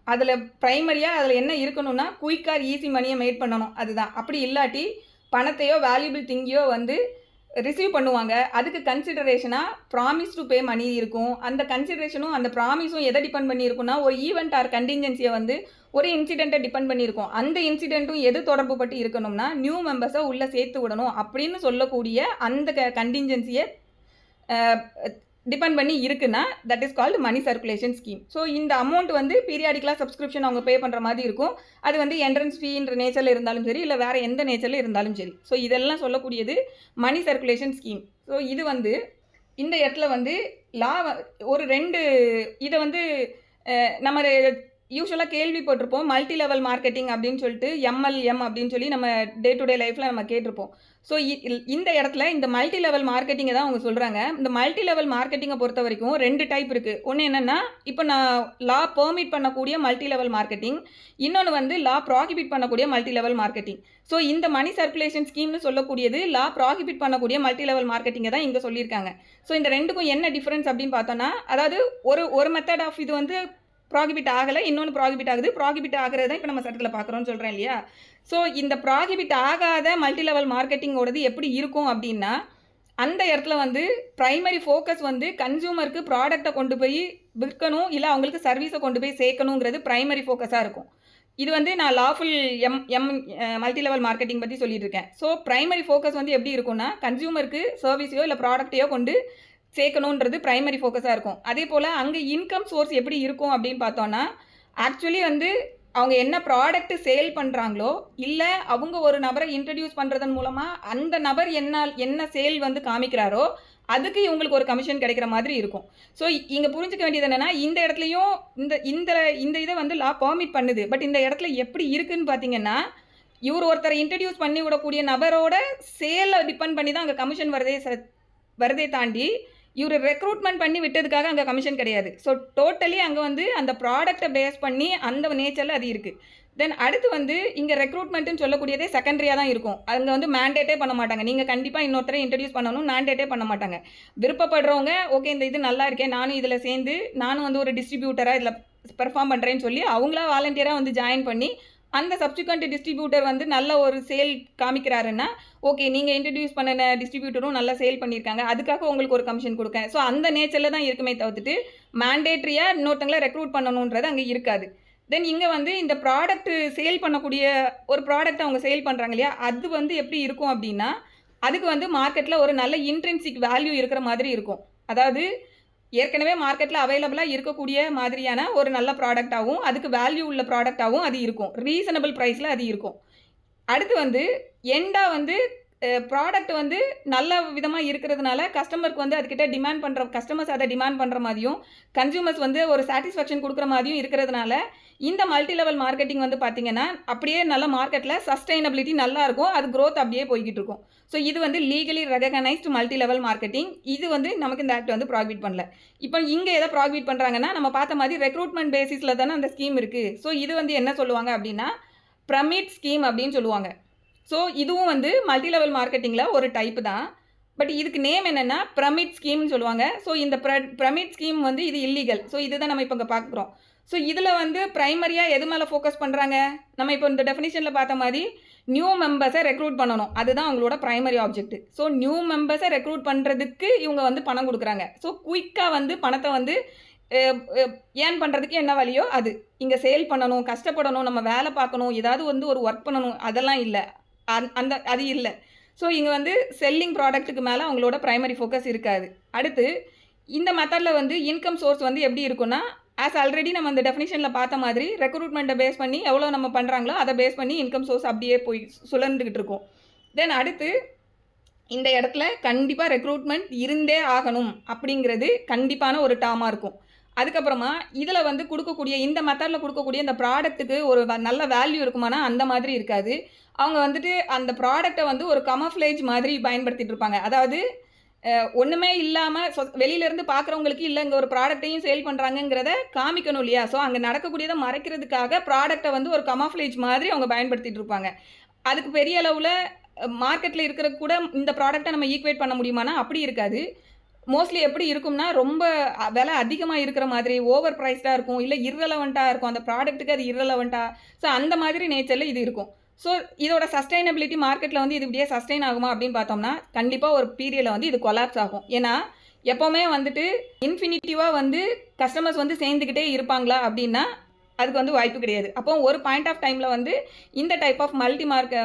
Speaker 1: அதில் ப்ரைமரியாக அதில் என்ன இருக்கணும்னா குயிக் ஆர் ஈஸி மணியை மேட் பண்ணணும். அதுதான். அப்படி இல்லாட்டி பணத்தையோ வேல்யூபிள் திங்கையோ வந்து ரிசீவ் பண்ணுவாங்க. அதுக்கு கன்சிடரேஷனாக ப்ராமிஸ் டு பே மணி இருக்கும். அந்த கன்சிடரேஷனும் அந்த ப்ராமிஸும் எதை டிபெண்ட் பண்ணியிருக்குன்னா ஒரு ஈவெண்ட் ஆர் கண்டிஞ்சன்சியை வந்து ஒரு இன்சிடெண்ட்டை டிபெண்ட் பண்ணியிருக்கோம். அந்த இன்சிடெண்ட்டும் எது தொடர்பு பட்டு இருக்கணும்னா நியூ மெம்பர்ஸை உள்ளே சேர்த்து விடணும் அப்படின்னு சொல்லக்கூடிய அந்த கண்டிஞ்சன்சியை டிபெண்ட் பண்ணி இருக்குன்னா that is called money circulation scheme. So இந்த அமௌண்ட் வந்து பீரியாடிக்கலாக சப்ஸ்கிரிப்ஷன் அவங்க பே பண்ணுற மாதிரி இருக்கும். அது வந்து என்ட்ரன்ஸ் ஃபீன்ற நேச்சரில் இருந்தாலும் சரி, இல்லை வேறு எந்த நேச்சரில் இருந்தாலும் சரி. ஸோ இதெல்லாம் சொல்லக்கூடியது மணி சர்க்குலேஷன் ஸ்கீம். ஸோ இது வந்து இந்த இடத்துல வந்து ஒரு 2 இதை வந்து நம்ம யூஸ்வலாக கேள்விப்பட்டிருப்போம். மல்டி லெவல் மார்க்கெட்டிங் அப்படின்னு சொல்லிட்டு MLM அப்படின்னு சொல்லி நம்ம டே டு டே லைஃப்பில் நம்ம கேட்டிருப்போம். ஸோ இந்த இடத்துல இந்த மல்டி லெவல் மார்க்கெட்டிங்கை தான் அவங்க சொல்கிறாங்க. இந்த மல்டி லெவல் மார்க்கெட்டிங்கை பொறுத்த வரைக்கும் 2 டைப் இருக்குது. ஒன்று என்னென்னா இப்போ நான் லா பெர்மிட் பண்ணக்கூடிய மல்டி லெவல் மார்க்கெட்டிங், இன்னொன்று வந்து லா ப்ராஹிபிட் பண்ணக்கூடிய மல்டி லெவல் மார்க்கெட்டிங். ஸோ இந்த மணி சர்க்குலேஷன் ஸ்கீம்னு சொல்லக்கூடியது லா ப்ராஹிபிட் பண்ணக்கூடிய மல்டி லெவல் மார்க்கெட்டிங்கை தான் இங்கே சொல்லியிருக்காங்க. ஸோ இந்த ரெண்டுக்கும் என்ன டிஃப்ரென்ஸ் அப்படின்னு பார்த்தோன்னா, அதாவது ஒரு மெத்தட் ஆஃப் இது வந்து ப்ராஹிபிட் ஆகலை, இன்னொன்று ப்ராஹிபிட் ஆகுது. ப்ராஹிபிட் ஆகிறது தான் இப்போ நம்ம சட்டத்தில் பார்க்குறோன்னு சொல்கிறேன் இல்லையா. ஸோ இந்த ப்ராஹிபிட் ஆகாத மல்டி லெவல் மார்க்கெட்டிங்கோடது எப்படி இருக்கும் அப்படின்னா, அந்த இடத்துல வந்து ப்ரைமரி ஃபோக்கஸ் வந்து கன்சியூமருக்கு ப்ராடக்டை கொண்டு போய் விற்கணும், இல்லை அவங்களுக்கு சர்வீஸை கொண்டு போய் சேர்க்கணுங்கிறது ப்ரைமரி ஃபோக்கஸாக இருக்கும். இது வந்து நான் லாஃபுல் மல்டி லெவல் மார்க்கெட்டிங் பற்றி சொல்லிட்டு இருக்கேன். ஸோ ப்ரைமரி ஃபோக்கஸ் வந்து எப்படி இருக்கும்னா கன்சியூமருக்கு சர்வீஸையோ இல்லை ப்ராடக்டையோ கொண்டு சேர்க்கணுன்றது ப்ரைமரி ஃபோக்கஸாக இருக்கும். அதே போல் அங்கே இன்கம் சோர்ஸ் எப்படி இருக்கும் அப்படின்னு பார்த்தோன்னா, ஆக்சுவலி வந்து அவங்க என்ன ப்ராடக்ட் சேல் பண்ணுறாங்களோ, இல்லை அவங்க ஒரு நபரை இன்ட்ரடியூஸ் பண்ணுறதன் மூலமாக அந்த நபர் என்ன சேல் வந்து காமிக்கிறாரோ அதுக்கு இவங்களுக்கு ஒரு கமிஷன் கிடைக்கிற மாதிரி இருக்கும். ஸோ இங்கே புரிஞ்சுக்க வேண்டியது என்னென்னா, இந்த இடத்துலையும் இந்த இதை வந்து லா பெர்மிட் பண்ணுது. பட் இந்த இடத்துல எப்படி இருக்குன்னு பார்த்தீங்கன்னா, இவர் ஒருத்தரை இன்ட்ரடியூஸ் பண்ணி விடக்கூடிய நபரோட சேலை டிபெண்ட் பண்ணி தான் அங்கே கமிஷன் வரதே தாண்டி இவர் ரெக்ரூட்மெண்ட் பண்ணி விட்டதுக்காக அங்கே கமிஷன் கிடையாது. ஸோ டோட்டலி அங்கே வந்து அந்த ப்ராடக்டை பேஸ் பண்ணி அந்த நேச்சரில் அது இருக்குது. தென் அடுத்து வந்து இங்கே ரெக்ரூட்மெண்ட்டுன்னு சொல்லக்கூடியதே செகண்டரியாக தான் இருக்கும். அங்கே வந்து மேண்டேட்டே பண்ண மாட்டாங்க. நீங்கள் கண்டிப்பாக இன்னொருத்தரை இன்ட்ரடியூஸ் பண்ணணும் மேண்டேட்டே பண்ண மாட்டாங்க. விருப்பப்படுறவங்க ஓகே இந்த இது நல்லா இருக்கேன், நானும் இதில் சேர்ந்து நானும் வந்து ஒரு டிஸ்ட்ரிபியூட்டராக இதில் பெர்ஃபார்ம் பண்ணுறேன்னு சொல்லி அவங்களா வாலண்டியராக வந்து ஜாயின் பண்ணி அந்த சப்ஸ்டிக்வெண்ட் டிஸ்ட்ரிபியூட்டர் வந்து நல்ல ஒரு சேல் காமிக்கிறாருன்னா ஓகே நீங்கள் இன்ட்ரடியூஸ் பண்ணின டிஸ்ட்ரிபியூட்டரும் நல்லா சேல் பண்ணியிருக்காங்க, அதுக்காக உங்களுக்கு ஒரு கமிஷன் கொடுக்கேன். ஸோ அந்த நேச்சரில் தான் இருக்குமே தவிர்த்துட்டு மேண்டேட்ரியாக இன்னொருத்தங்களை ரெக்ரூட் பண்ணணுன்றது அங்கே இருக்காது. தென் இங்கே வந்து இந்த ப்ராடக்ட் சேல் பண்ணக்கூடிய ஒரு ப்ராடக்ட் அவங்க சேல் பண்ணுறாங்க இல்லையா, அது வந்து எப்படி இருக்கும் அப்படின்னா அதுக்கு வந்து மார்க்கெட்டில் ஒரு நல்ல இன்ட்ரின்சிக் வேல்யூ இருக்கிற மாதிரி இருக்கும். அதாவது ஏற்கனவே மார்க்கெட்டில் அவைலபிளாக இருக்கக்கூடிய மாதிரியான ஒரு நல்ல ப்ராடக்டாகவும் அதுக்கு வேல்யூ உள்ள ப்ராடக்டாகவும் அது இருக்கும். ரீசனபிள் ப்ரைஸில் அது இருக்கும். அடுத்து வந்து எண்டாக வந்து ப்ராடக்ட் வந்து நல்ல விதமாக இருக்கிறதுனால கஸ்டமருக்கு வந்து அதுக்கிட்ட டிமாண்ட் பண்ணுற கஸ்டமர்ஸ் அதை டிமாண்ட் பண்ணுற மாதிரியும் கன்சியூமர்ஸ் வந்து ஒரு சாட்டிஸ்ஃபேக்ஷன் கொடுக்குற மாதிரியும் இருக்கிறதுனால இந்த மல்டி லெவல் மார்க்கெட்டிங் வந்து பார்த்திங்கன்னா அப்படியே நல்ல மார்க்கெட்டில் சஸ்டைனபிலிட்டி நல்லா இருக்கும், அது க்ரோத் அப்படியே போய்கிட்டு இருக்கும். ஸோ இது வந்து legally recognised multi level marketing. இது வந்து நமக்கு இந்த ஆக்ட் வந்து ப்ராகிபிட் பண்ணல. இப்போ இங்கே எதை ப்ராகிபிட் பண்ணுறாங்கன்னா நம்ம பார்த்த மாதிரி ரெக்ரூட்மெண்ட் பேசிஸில் தானே அந்த ஸ்கீம் இருக்குது. ஸோ இது வந்து என்ன சொல்லுவாங்க அப்படின்னா பிரமிட் ஸ்கீம் அப்படின்னு சொல்லுவாங்க. ஸோ இதுவும் வந்து மல்டி லெவல் மார்க்கெட்டிங்கில் ஒரு டைப்பு தான். பட் இதுக்கு நேம் என்னென்னா பிரமிட் ஸ்கீம்னு சொல்லுவாங்க. ஸோ இந்த பிரமிட் ஸ்கீம் வந்து இது இல்லீகல். ஸோ இதுதான் நம்ம இப்போ இங்கே பார்க்குறோம். ஸோ இதில் வந்து ப்ரைமரியாக எது மேலே ஃபோக்கஸ் பண்ணுறாங்க, நம்ம இப்போ இந்த டெஃபினிஷனில் பார்த்த மாதிரி நியூ மெம்பர்ஸை ரெக்ரூட் பண்ணணும், அதுதான் அவங்களோட ப்ரைமரி ஆப்ஜெக்ட். ஸோ நியூ மெம்பர்ஸை ரெக்ரூட் பண்ணுறதுக்கு இவங்க வந்து பணம் கொடுக்குறாங்க. ஸோ குயிக்காக வந்து பணத்தை வந்து ஏர்ன் பண்ணுறதுக்கு என்ன வழியோ அது இங்கே சேல் பண்ணணும், கஷ்டப்படணும், நம்ம வேலை பார்க்கணும், ஏதாவது வந்து ஒரு ஒர்க் பண்ணணும், அதெல்லாம் இல்லை. அது இல்லை. ஸோ இங்கே வந்து செல்லிங் ப்ராடக்ட்டுக்கு மேலே அவங்களோட ப்ரைமரி ஃபோக்கஸ் இருக்காது. அடுத்து இந்த மெத்தடில் வந்து இன்கம் சோர்ஸ் வந்து எப்படி இருக்குன்னா ஆஸ் ஆல்ரெடி நம்ம அந்த டெஃபினிஷனில் பார்த்த மாதிரி ரெக்ரூட்மெண்ட்டை பேஸ் பண்ணி எவ்வளோ நம்ம பண்ணுறாங்களோ அதை பேஸ் பண்ணி இன்கம் சோர்ஸ் அப்படியே போய் சுழந்துக்கிட்டு இருக்கும். தென் அடுத்து இந்த இடத்துல கண்டிப்பாக ரெக்ரூட்மெண்ட் இருந்தே ஆகணும் அப்படிங்கிறது கண்டிப்பான ஒரு டேர்மாக இருக்கும். அதுக்கப்புறமா இதில் வந்து கொடுக்கக்கூடிய இந்த மெத்தடில் கொடுக்கக்கூடிய இந்த ப்ராடக்ட்டுக்கு ஒரு நல்ல வேல்யூ இருக்குமானா அந்த மாதிரி இருக்காது. அவங்க வந்துட்டு அந்த ப்ராடக்டை வந்து ஒரு கமஃப்ளேஜ் மாதிரி பயன்படுத்திகிட்டு இருப்பாங்க. அதாவது ஒன்றுமே இல்லாமல் வெளியிலேருந்து பார்க்குறவங்களுக்கு இல்லை இங்கே ஒரு ப்ராடக்டையும் சேல் பண்ணுறாங்கங்கிறத காமிக்கணும் இல்லையா. ஸோ அங்கே நடக்கக்கூடியதை மறைக்கிறதுக்காக ப்ராடக்டை வந்து ஒரு கமஃப்ளேஜ் மாதிரி அவங்க பயன்படுத்திகிட்டு இருப்பாங்க. அதுக்கு பெரிய அளவில் மார்க்கெட்டில் இருக்கிற கூட இந்த ப்ராடக்டை நம்ம ஈக்குவேட் பண்ண முடியுமானா அப்படி இருக்காது. மோஸ்ட்லி எப்படி இருக்கும்னா ரொம்ப விலை அதிகமாக இருக்கிற மாதிரி ஓவர் ப்ரைஸ்டாக இருக்கும், இல்லை இர்ரெலவெண்ட்டாக இருக்கும், அந்த ப்ராடக்ட்டுக்கு அது இர்ரெலவெண்ட்டாக. ஸோ அந்த மாதிரி நேச்சரில் இது இருக்கும். ஸோ இதோட சஸ்டைனபிலிட்டி மார்க்கெட்டில் வந்து இது இப்படியே சஸ்டைன் ஆகுமா அப்படின்னு பார்த்தோம்னா கண்டிப்பாக ஒரு பீரியடில் வந்து இது கொலாப்ஸ் ஆகும். ஏன்னா எப்போவுமே வந்துட்டு இன்ஃபினிட்டிவாக வந்து கஸ்டமர்ஸ் வந்து சேர்ந்துக்கிட்டே இருப்பாங்களா அப்படின்னா அதுக்கு வந்து வாய்ப்பு கிடையாது. அப்போ ஒரு பாயிண்ட் ஆஃப் டைமில் வந்து இந்த type of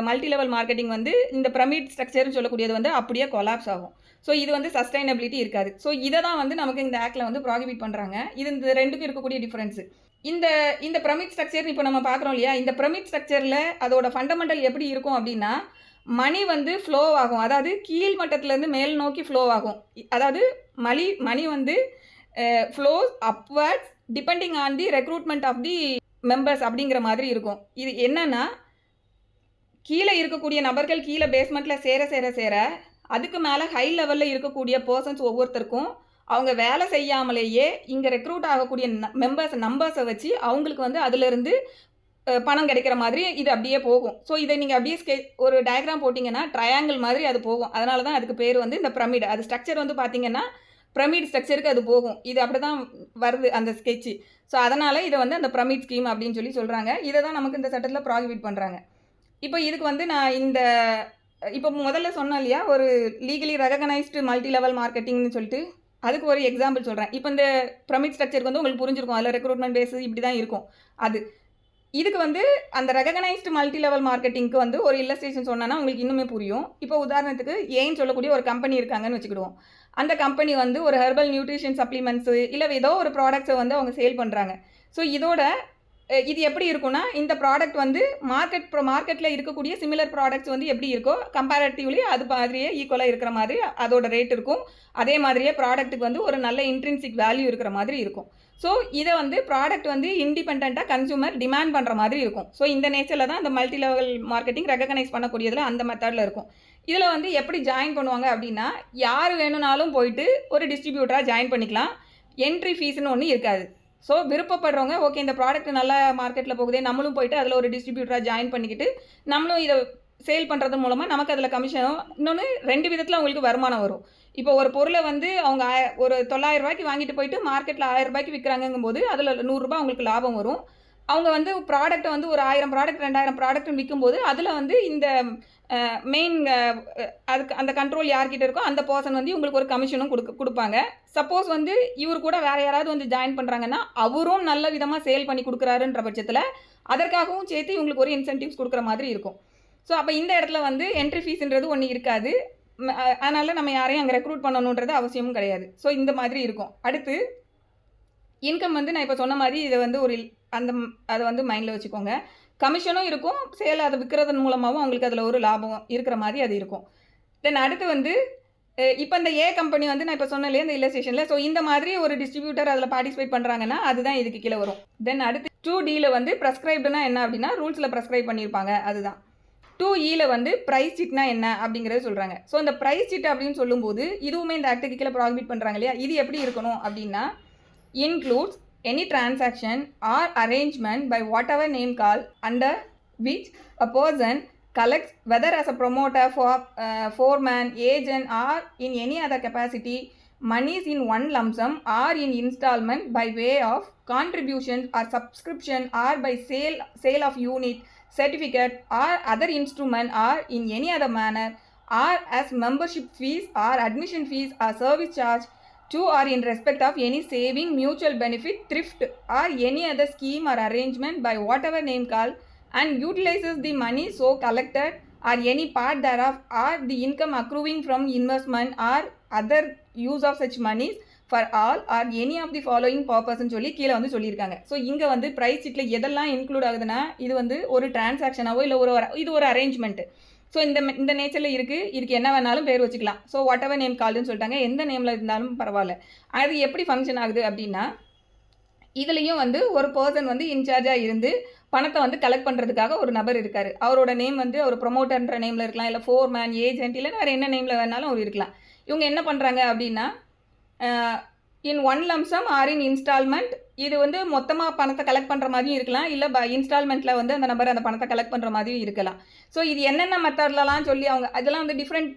Speaker 1: multi level marketing வந்து இந்த பிரமிட் ஸ்ட்ரக்சர்னு சொல்லக்கூடியது வந்து அப்படியே கொலாப்ஸ் ஆகும். ஸோ இது வந்து சஸ்டைனபிலிட்டி இருக்காது. ஸோ இதை தான் வந்து நமக்கு இந்த ஆக்டில் வந்து ப்ராகிபிட் பண்ணுறாங்க. இது இந்த ரெண்டுக்கும் இருக்கக்கூடிய டிஃப்ரென்ஸு. இந்த பிரமிட் ஸ்ட்ரக்சர் இப்போ நம்ம பார்க்குறோம் இல்லையா, இந்த பிரமிட் ஸ்ட்ரக்சரில் அதோட ஃபண்டமெண்டல் எப்படி இருக்கும் அப்படின்னா மணி வந்து ஃப்ளோ ஆகும். அதாவது கீழ் மட்டத்திலேருந்து மேல் நோக்கி ஃப்ளோ ஆகும். அதாவது மணி வந்து flows upwards depending on the recruitment of the members அப்படிங்கிற மாதிரி இருக்கும். இது என்னன்னா கீழே இருக்கக்கூடிய நபர்கள் கீழே பேஸ்மெண்ட்டில் சேர அதுக்கு மேலே ஹை லெவலில் இருக்கக்கூடிய பர்சன்ஸ் ஒவ்வொருத்தருக்கும் அவங்க வேலை செய்யாமலேயே இங்கே ரெக்ரூட் ஆகக்கூடிய நம்பர்ஸை வச்சு அவங்களுக்கு வந்து அதிலிருந்து பணம் கிடைக்கிற மாதிரி இது அப்படியே போகும். ஸோ இதை நீங்கள் அப்படியே ஒரு டயக்ராம் போட்டிங்கன்னா ட்ரையாங்கிள் மாதிரி அது போகும். அதனால தான் அதுக்கு பேர் வந்து இந்த பிரமிட். அது ஸ்ட்ரக்சர் வந்து பார்த்திங்கன்னா பிரமிட் ஸ்ட்ரக்சருக்கு அது போகும். இது அப்படி தான் வருது அந்த ஸ்கெட்சு. ஸோ அதனால் இதை வந்து அந்த பிரமிட் ஸ்கீம் அப்படின்னு சொல்லி சொல்கிறாங்க. இதை தான் நமக்கு இந்த சட்டத்தில் ப்ராகிபிட் பண்ணுறாங்க. இப்போ இதுக்கு வந்து நான் இப்போ முதல்ல சொன்னேன் இல்லையா ஒரு லீகலி ரெகனைஸ்டு மல்டி லெவல் மார்க்கெட்டிங்னு சொல்லிட்டு, அதுக்கு ஒரு எக்ஸாம்பிள் சொல்கிறேன். இப்போ இந்த பிரமிட் ஸ்ட்ரக்சருக்கு வந்து உங்களுக்கு புரிஞ்சிருக்கும், அதில் ரெக்ரூட்மெண்ட் பேஸு இப்படி தான் இருக்கும். இதுக்கு வந்து அந்த ரெகனைஸ்டு மல்டி லெவல் மார்க்கெட்டிங்க்கு வந்து ஒரு இல்லஸ்ட்ரேஷன் சொன்னால் உங்களுக்கு இன்னுமே புரியும். இப்போ உதாரணத்துக்கு ஏன்னு சொல்லக்கூடிய ஒரு கம்பெனி இருக்காங்கன்னு வச்சுக்கிடுவோம். அந்த கம்பெனி வந்து ஒரு ஹெர்பல் நியூட்ரிஷன் சப்ளிமெண்ட்ஸு இல்லை ஏதோ ஒரு ப்ராடக்ட்ஸை வந்து அவங்க சேல் பண்ணுறாங்க. ஸோ இது எப்படி இருக்குன்னா இந்த ப்ராடக்ட் வந்து மார்க்கெட்டில் இருக்கக்கூடிய சிமிலர் ப்ராடக்ட்ஸ் வந்து எப்படி இருக்கோ கம்பேரிட்டிவ்லி அது மாதிரியே ஈக்குவலாக இருக்கிற மாதிரி அதோட ரேட் இருக்கும். அதே மாதிரியே ப்ராடக்ட்டுக்கு வந்து ஒரு நல்ல இன்ட்ரின்சிக் வேல்யூ இருக்கிற மாதிரி இருக்கும். ஸோ இதை வந்து ப்ராடக்ட் வந்து இண்டிபெண்ட்டாக கன்சூமர் டிமாண்ட் பண்ணுற மாதிரி இருக்கும். ஸோ இந்த நேச்சரில் தான் அந்த மல்டி லெவல் மார்க்கெட்டிங் ரெகனைஸ் பண்ணக்கூடியதில் அந்த மெத்தடில் இருக்கும். இதில் வந்து எப்படி ஜாயின் பண்ணுவாங்க அப்படின்னா யார் வேணும்னாலும் போயிட்டு ஒரு டிஸ்ட்ரிபியூட்டராக ஜாயின் பண்ணிக்கலாம். என்ட்ரி ஃபீஸ்னு ஒன்று இருக்காது. ஸோ விருப்பப்படுறவங்க ஓகே இந்த ப்ராடக்ட் நல்லா மார்க்கெட்டில் போகுதே, நம்மளும் போயிட்டு அதில் ஒரு டிஸ்ட்ரிபியூட்டராக ஜாயின் பண்ணிக்கிட்டு நம்மளும் இதை சேல் பண்ணுறது மூலமாக நமக்கு அதில் கமிஷனும், இன்னொன்று 2 விதத்தில் அவங்களுக்கு வருமானம் வரும். இப்போ ஒரு பொருளை வந்து அவங்க ஒரு 900 ரூபாய்க்கு வாங்கிட்டு போயிட்டு மார்க்கெட்டில் 1000 ரூபாய்க்கு விற்கிறாங்கும்போது அதில் 100 ரூபாய் அவங்களுக்கு லாபம் வரும். அவங்க வந்து ப்ராடக்ட்டை வந்து ஒரு 1000 ப்ராடக்ட் 2000 ப்ராடக்ட்னு விற்கும்போது அதில் வந்து இந்த மெயின் அதுக்கு அந்த கண்ட்ரோல் யார்கிட்ட இருக்கோ அந்த பர்சன் வந்து இவங்களுக்கு ஒரு கமிஷனும் கொடுப்பாங்க. சப்போஸ் வந்து இவர் கூட வேறு யாராவது வந்து ஜாயின் பண்ணுறாங்கன்னா அவரும் நல்ல விதமாக சேல் பண்ணி கொடுக்குறாருன்ற பட்சத்தில் அதற்காகவும் சேர்த்து இவங்களுக்கு ஒரு இன்சென்டிவ்ஸ் கொடுக்குற மாதிரி இருக்கும். ஸோ அப்போ இந்த இடத்துல வந்து என்ட்ரி ஃபீஸ்ன்றது ஒன்று இருக்காது. அதனால் நம்ம யாரையும் அங்கே ரெக்ரூட் பண்ணணுன்றது அவசியமும் கிடையாது. ஸோ இந்த மாதிரி இருக்கும். அடுத்து இன்கம் வந்து நான் இப்போ சொன்ன மாதிரி இதை வந்து ஒரு அதை வந்து மைண்டில் வச்சுக்கோங்க. கமிஷனும் இருக்கும், சேல் அதை விற்கிறதன் மூலமாகவும் அவங்களுக்கு அதில் ஒரு லாபம் இருக்கிற மாதிரி அது இருக்கும். தென் அடுத்து வந்து இப்போ இந்த ஏ கம்பெனி வந்து நான் இப்போ சொன்னேன் இல்லையா இந்த இல்லஸ்ட்ரேஷனில், ஸோ இந்த மாதிரி ஒரு டிஸ்ட்ரிபியூட்டர் அதில் பார்ட்டிசிபேட் பண்ணுறாங்கன்னா அதுதான் இதுக்கு கீழே வரும். தென் அடுத்து 2Dயில் வந்து ப்ரெஸ்கிரைப்டுனா என்ன அப்படின்னா ரூல்ஸில் ப்ரெஸ்கிரைப் பண்ணியிருப்பாங்க அதுதான். 2Eயில் வந்து ப்ரைஸ் சிட்னா என்ன அப்படிங்கிறத சொல்கிறாங்க. ஸோ இந்த ப்ரைஸ் சிட் அப்படின்னு சொல்லும்போது இதுவுமே இந்த ஆக்டுக்கு கீழே ப்ராஹிபிட் பண்ணுறாங்க இல்லையா, இது எப்படி இருக்கணும் அப்படின்னா includes any transaction or arrangement by whatever name called under which a person collects, whether as a promoter, foreman, agent or in any other capacity, monies in one lump sum or in installment by way of contributions or subscription or by sale of unit, certificate or other instrument or in any other manner, or as membership fees or admission fees or service charge to or in respect of any saving, mutual benefit, thrift or any other scheme or arrangement by whatever name called and utilizes the money so collected or any part thereof or the income accruing from investment or other use of such monies for all or any of the following purpose சொல்லி கீழே வந்து சொல்லியிருக்காங்க. ஸோ இங்கே வந்து ப்ரைஸ் ஷீட்டில் எதெல்லாம் இன்க்ளூட் ஆகுதுன்னா இது வந்து ஒரு டிரான்சாக்ஷனாவோ இல்லை இது ஒரு அரேஞ்ச்மெண்ட்டு. ஸோ இந்த நேச்சரில் இருக்குது, இதுக்கு என்ன வேணாலும் பேர் வச்சுக்கலாம். ஸோ வாட் எவர் நேம் கால்டுன்னு சொல்லிட்டாங்க, எந்த நேமில் இருந்தாலும் பரவாயில்ல. அது எப்படி ஃபங்க்ஷன் ஆகுது அப்படின்னா இதுலேயும் வந்து ஒரு பர்சன் வந்து இன்சார்ஜாக இருந்து பணத்தை வந்து கலெக்ட் பண்ணுறதுக்காக ஒரு நபர் இருக்கார். அவரோட நேம் வந்து ஒரு ப்ரொமோட்டர்ன்ற நேமில் இருக்கலாம், இல்லை ஃபோர்மேன், ஏஜென்ட், இல்லைன்னா வேறு என்ன நேமில் வேணாலும் அவர் இருக்கலாம். இவங்க என்ன பண்ணுறாங்க அப்படின்னா in one lump sum or in instalment, இது வந்து மொத்தமாக பணத்தை கலெக்ட் பண்ணுற மாதிரியும் இருக்கலாம், இல்லை இன்ஸ்டால்மெண்ட்டில் வந்து அந்த நபர் அந்த பணத்தை கலெக்ட் பண்ணுற மாதிரியும் இருக்கலாம். ஸோ இது என்னென்ன மெத்தட்லலாம் சொல்லி அவங்க அதெல்லாம் வந்து டிஃப்ரெண்ட்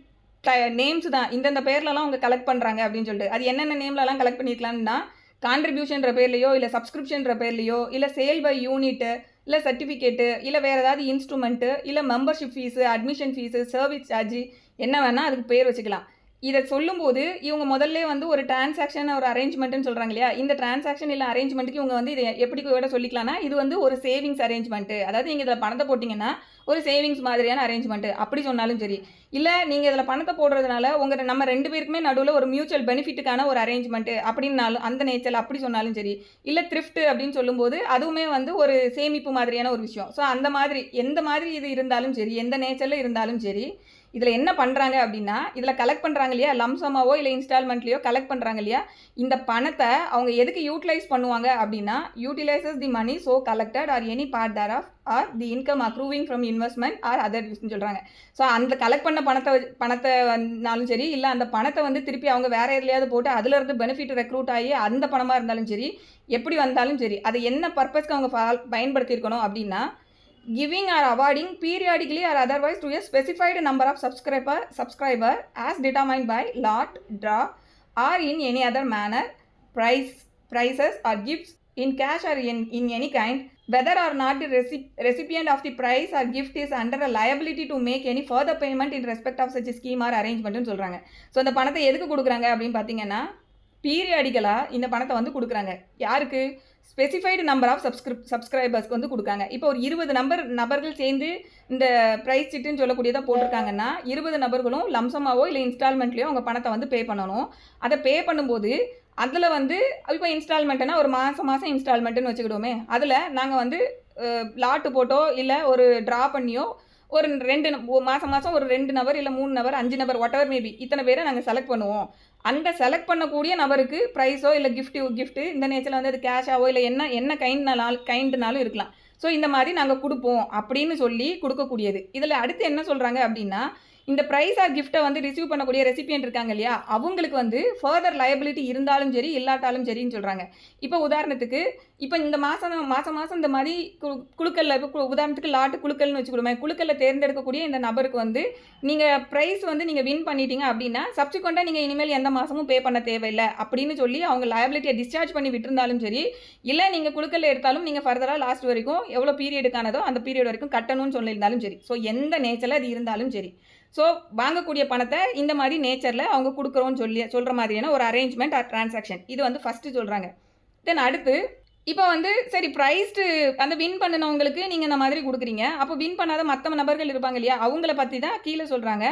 Speaker 1: நேம்ஸ் தான், இந்தந்த பேர்லலாம் அவங்க கலெக்ட் பண்ணுறாங்க அப்படின்னு சொல்லிட்டு அது என்னென்ன நேம்லலாம் கலெக்ட் பண்ணியிருக்கலாம்னா கான்ட்ரிபியூஷன்ற பேர்லையோ, இல்லை சப்ஸ்கிரிப்ஷன்ற பேர்லையோ, இல்லை சேல் பை யூனிட்டு, இல்லை சர்டிஃபிகேட்டு, இல்லை வேறு ஏதாவது இன்ஸ்ட்ருமெண்ட்டு, இல்லை membership fee, admission fee, service charge, என்ன வேணால் அதுக்கு பேர் வச்சுக்கலாம். இதை சொல்லும்போது இவங்க முதல்ல வந்து ஒரு டிரான்சாக்ஷன் ஒரு அரேஞ்ச்மெண்ட்டுன்னு சொல்கிறாங்க இல்லையா, இந்த டிரான்சாக்ஷன் இல்லை அரேஞ்ச்மெண்ட்டுக்கு இவங்க வந்து இதை எப்படி கூட சொல்லிக்கலாம்னா இது வந்து ஒரு சேவிங்ஸ் அரேஞ்ச்மெண்ட்டு, அதாவது நீங்கள் இதில் பணத்தை போட்டிங்கன்னா ஒரு சேவிங்ஸ் மாதிரியான அரேஞ்ச்மெண்ட்டு அப்படி சொன்னாலும் சரி, இல்லை நீங்கள் இதில் பணத்தை போடுறதுனால நம்ம 2 பேருக்குமே நடுவில் ஒரு மியூச்சுவல் பெனிஃபிட்டுக்கான ஒரு அரேஞ்ச்மெண்ட்டு அப்படின்னாலும் அந்த நேச்சரில் அப்படி சொன்னாலும் சரி, இல்லை த்ரிஃப்ட் அப்படின்னு சொல்லும்போது அதுவுமே வந்து ஒரு சேமிப்பு மாதிரியான ஒரு விஷயம். ஸோ அந்த மாதிரி எந்த மாதிரி இது இருந்தாலும் சரி, எந்த நேச்சரில் இருந்தாலும் சரி, இதில் என்ன பண்ணுறாங்க அப்படின்னா இதில் கலெக்ட் பண்ணுறாங்க இல்லையா, லம்சமாவோ இல்லை இன்ஸ்டால்மெண்ட்லேயோ கலெக்ட் பண்ணுறாங்க இல்லையா, இந்த பணத்தை அவங்க எதுக்கு யூட்டிலைஸ் பண்ணுவாங்க அப்படின்னா utilises the money so collected or any part thereof or the income accruing from investment or other யூஸ்ன்னு சொல்கிறாங்க. ஸோ அந்த கலெக்ட் பண்ண பணத்தை வந்தாலும் சரி, இல்லை அந்த பணத்தை வந்து திருப்பி அவங்க வேறு எதுலையாவது போட்டு அதிலிருந்து பெனிஃபிட் ரெக்ரூட் ஆகி அந்த பணமாக இருந்தாலும் சரி, எப்படி வந்தாலும் சரி, அதை என்ன பர்பஸ்க்கு அவங்க பயன்படுத்தியிருக்கணும் அப்படின்னா giving or awarding periodically or otherwise to a specified number of subscriber as determined by lot, draw or in any other manner, prizes or gifts in cash or in any kind, whether or not the recipient of the prize or gift is under a liability to make any further payment in respect of such a scheme or arrangement ன்னு சொல்கிறாங்க. ஸோ இந்த பணத்தை எதுக்கு கொடுக்குறாங்க அப்படின்னு பார்த்தீங்கன்னா பீரியாடிக்கலாக இந்த பணத்தை வந்து கொடுக்குறாங்க. யாருக்கு? ஸ்பெசிஃபைடு நம்பர் ஆஃப் சப்ஸ்கிரைபர்ஸ்க்கு வந்து கொடுக்காங்க. இப்போ ஒரு 20 நபர்கள் சேர்ந்து இந்த ப்ரைஸ் சிட்டுன்னு சொல்லக்கூடியதாக போட்டிருக்காங்கன்னா 20 நபர்களும் லம்சமாவோ இல்லை இன்ஸ்டால்மெண்ட்லேயோ அவங்க பணத்தை வந்து பே பண்ணணும். அதை பே பண்ணும்போது அதில் வந்து இப்போ இன்ஸ்டால்மெண்ட்டுனா ஒரு மாதம் இன்ஸ்டால்மெண்ட்டுன்னு வச்சுக்கிடுவோமே, அதில் நாங்கள் வந்து லாட்டு போட்டோ இல்லை ஒரு ட்ரா பண்ணியோ ஒரு 2 மாதம் ஒரு 2 நபர் இல்லை 3 நபர் 5 நபர் வாட் எவர் மேபி இத்தனை பேரை நாங்கள் செலக்ட் பண்ணுவோம். அந்த செலக்ட் பண்ணக்கூடிய நபருக்கு ப்ரைஸோ இல்லை கிஃப்ட்டு இந்த நேச்சரில் வந்து அது கேஷாவோ இல்லை என்ன கைண்டுனாலும் இருக்கலாம். ஸோ இந்த மாதிரி நாங்கள் கொடுப்போம் அப்படின்னு சொல்லி கொடுக்கக்கூடியது. இதில் அடுத்து என்ன சொல்கிறாங்க அப்படின்னா இந்த ப்ரைஸ் ஆர் கிஃப்ட்டை வந்து ரிசீவ் பண்ணக்கூடிய ரெசிபியன்ட் இருக்காங்க இல்லையா, அவங்களுக்கு வந்து ஃபர்தர் லயபிலிட்டி இருந்தாலும் சரி இல்லாட்டாலும் சரின்னு சொல்கிறாங்க. இப்போ உதாரணத்துக்கு இப்போ இந்த மாதம் இந்த மாதிரி குழுக்களில் இப்போ உதாரணத்துக்கு லாட்டு குழுக்கள்னு வச்சுக்கிடுமே, குழுக்களில் தேர்ந்தெடுக்கக்கூடிய இந்த நபருக்கு வந்து நீங்கள் ப்ரைஸ் வந்து நீங்கள் வின் பண்ணிட்டீங்க அப்படின்னா சப்சிக்வெண்ட்டாக நீங்கள் இனிமேல் எந்த மாதமும் பே பண்ண தேவையில்லை அப்படின்னு சொல்லி அவங்க லயபிலிட்டியை டிஸ்சார்ஜ் பண்ணி விட்டுருந்தாலும் சரி, இல்லை நீங்கள் குழுக்களில் எடுத்தாலும் நீங்கள் ஃபர்தராக லாஸ்ட் வரைக்கும் எவ்வளோ பீரியடுக்கானதோ அந்த பீரியட் வரைக்கும் கட்டணும்னு சொல்லியிருந்தாலும் சரி, ஸோ எந்த நேச்சரில் அது இருந்தாலும் சரி, ஸோ வாங்கக்கூடிய பணத்தை இந்த மாதிரி நேச்சரில் அவங்க கொடுக்குறோன்னு சொல்கிற மாதிரியான ஒரு அரேஞ்ச்மெண்ட் ஆர் டிரான்சாக்ஷன், இது வந்து ஃபஸ்ட்டு சொல்கிறாங்க. தென் அடுத்து இப்போ வந்து சரி ப்ரைஸ்டு அந்த வின் பண்ணினவங்களுக்கு நீங்கள் இந்த மாதிரி கொடுக்குறீங்க, அப்போ வின் பண்ணாத மற்ற நபர்கள் இருப்பாங்க இல்லையா, அவங்கள பற்றி தான் கீழே சொல்கிறாங்க.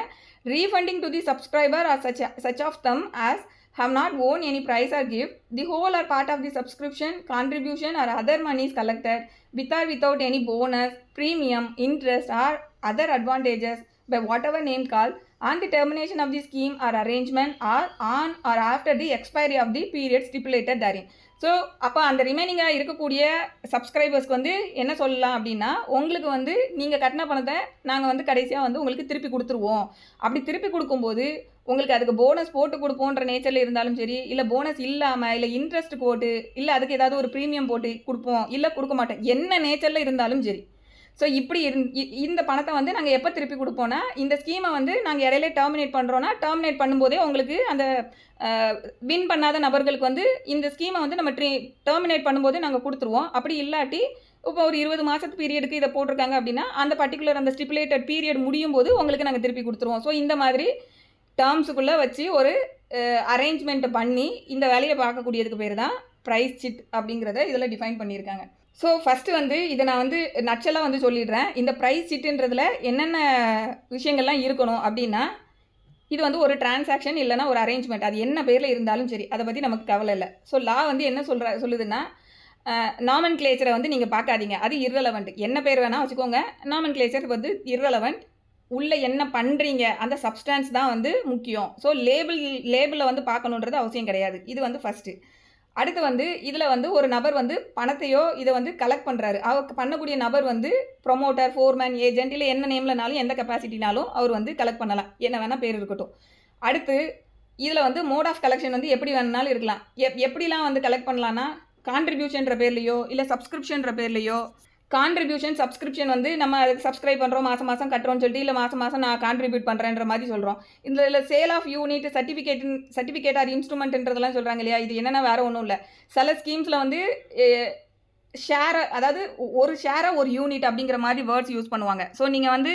Speaker 1: Refunding to the subscriber or such of them as have not won any prize or gift, the whole or part of the subscription, contribution or other monies collected with or without any bonus, premium, interest or other advantages by whatever name called on the termination of the scheme or arrangement or on or after the expiry of the period stipulated therein. So அப்போ அந்த ரிமைனிங்காக இருக்கக்கூடிய சப்ஸ்கிரைபர்ஸ்க்கு வந்து என்ன சொல்லலாம் அப்படின்னா, உங்களுக்கு வந்து நீங்கள் கட்டின பணத்தை நாங்கள் வந்து கடைசியாக வந்து உங்களுக்கு திருப்பி கொடுத்துருவோம். அப்படி திருப்பி கொடுக்கும்போது உங்களுக்கு அதுக்கு போனஸ் போட்டு கொடுப்போன்ற நேச்சரில் இருந்தாலும் சரி, இல்லை போனஸ் இல்லாமல் இல்லை இன்ட்ரெஸ்ட் போட்டு இல்லை அதுக்கு ஏதாவது ஒரு ப்ரீமியம் போட்டு கொடுப்போம், இல்லை கொடுக்க மாட்டோம், என்ன நேச்சரில் இருந்தாலும் சரி. ஸோ இப்படி இந்த பணத்தை வந்து நாங்கள் எப்போ திருப்பி கொடுப்போன்னா, இந்த ஸ்கீமை வந்து நாங்கள் இடையிலே டெர்மினேட் பண்ணுறோன்னா, டெர்மினேட் பண்ணும்போதே உங்களுக்கு அந்த வின் பண்ணாத நபர்களுக்கு வந்து இந்த ஸ்கீமை வந்து நம்ம டெர்மினேட் பண்ணும்போதே நாங்கள் கொடுத்துருவோம். அப்படி இல்லாட்டி இப்போ ஒரு 20 மாதத்து பீரியடுக்கு இதை போட்டிருக்காங்க அப்படின்னா, அந்த பர்டிகுலர் அந்த ஸ்டிப்புலேட்டட் பீரியட் முடியும் போது உங்களுக்கு நாங்கள் திருப்பி கொடுத்துருவோம். ஸோ இந்த மாதிரி டேர்ம்ஸுக்குள்ளே வச்சு ஒரு அரேஞ்ச்மெண்ட்டை பண்ணி இந்த வேலையை பார்க்கக்கூடியதுக்கு பேர் தான் ப்ரைஸ் சிட் அப்படிங்கிறத இதில் டிஃபைன் பண்ணியிருக்காங்க. ஸோ ஃபஸ்ட்டு வந்து இதை நான் வந்து நட்சலாக வந்து சொல்லிடுறேன். இந்த ப்ரைஸ் சிட்டுன்றதில் என்னென்ன விஷயங்கள்லாம் இருக்கணும் அப்படின்னா, இது வந்து ஒரு டிரான்சாக்ஷன் இல்லைனா ஒரு அரேஞ்ச்மெண்ட், அது என்ன பேரில் இருந்தாலும் சரி, அதை பற்றி நமக்கு கவலை இல்லை. ஸோ லா வந்து என்ன சொல்லுதுன்னா, நாமன்க்ளேச்சரை வந்து நீங்கள் பார்க்காதீங்க, அது இர்ரெலவெண்ட். என்ன பேர் வேணால் வச்சுக்கோங்க, நாமன்க்ளேச்சர் வந்து இர்ரெலவெண்ட். உள்ளே என்ன பண்ணுறீங்க அந்த சப்ஸ்டான்ஸ் தான் வந்து முக்கியம். ஸோ லேபிளில் வந்து பார்க்கணுன்றது அவசியம் கிடையாது. இது வந்து ஃபஸ்ட்டு. அடுத்து வந்து இதில் வந்து ஒரு நபர் வந்து பணத்தையோ இதை வந்து கலெக்ட் பண்ணுறாரு, அவர் பண்ணக்கூடிய நபர் வந்து ப்ரொமோட்டர், ஃபோர்மேன், ஏஜென்ட், இல்லை என்ன நேம்லனாலும் எந்த கெப்பாசிட்டினாலும் அவர் வந்து கலெக்ட் பண்ணலாம், என்ன வேணால் பேர் இருக்கட்டும். அடுத்து இதில் வந்து மோட் ஆஃப் கலெக்ஷன் வந்து எப்படி வேணுனாலும் இருக்கலாம். எப்படிலாம் வந்து கலெக்ட் பண்ணலான்னா, கான்ட்ரிபியூஷன்ற பேர்லையோ இல்லை சப்ஸ்கிரிப்ஷன்ற பேர்லையோ. கான்ட்ரிபியூஷன் சப்ஸ்கிரிப்ஷன் வந்து நம்ம அதுக்கு சப்ஸ்கிரைப் பண்ணுறோம், மாதம் கட்டுறோம்னு சொல்லிட்டு, இல்லை மாதம் நான் கான்ட்ரிபியூட் பண்ணுறேன்ற மாதிரி சொல்கிறோம். இதில் sale of unit, certificate or இன்ஸ்ட்ருமெண்ட்ன்றதெல்லாம் சொல்கிறாங்க இல்லையா, இது என்னென்னா வேறு ஒன்றும் இல்லை. சில ஸ்கீம்ஸில் வந்து ஷேரை, அதாவது ஒரு ஷேரை ஒரு யூனிட் அப்படிங்கிற மாதிரி வேர்ட்ஸ் யூஸ் பண்ணுவாங்க. ஸோ நீங்கள் வந்து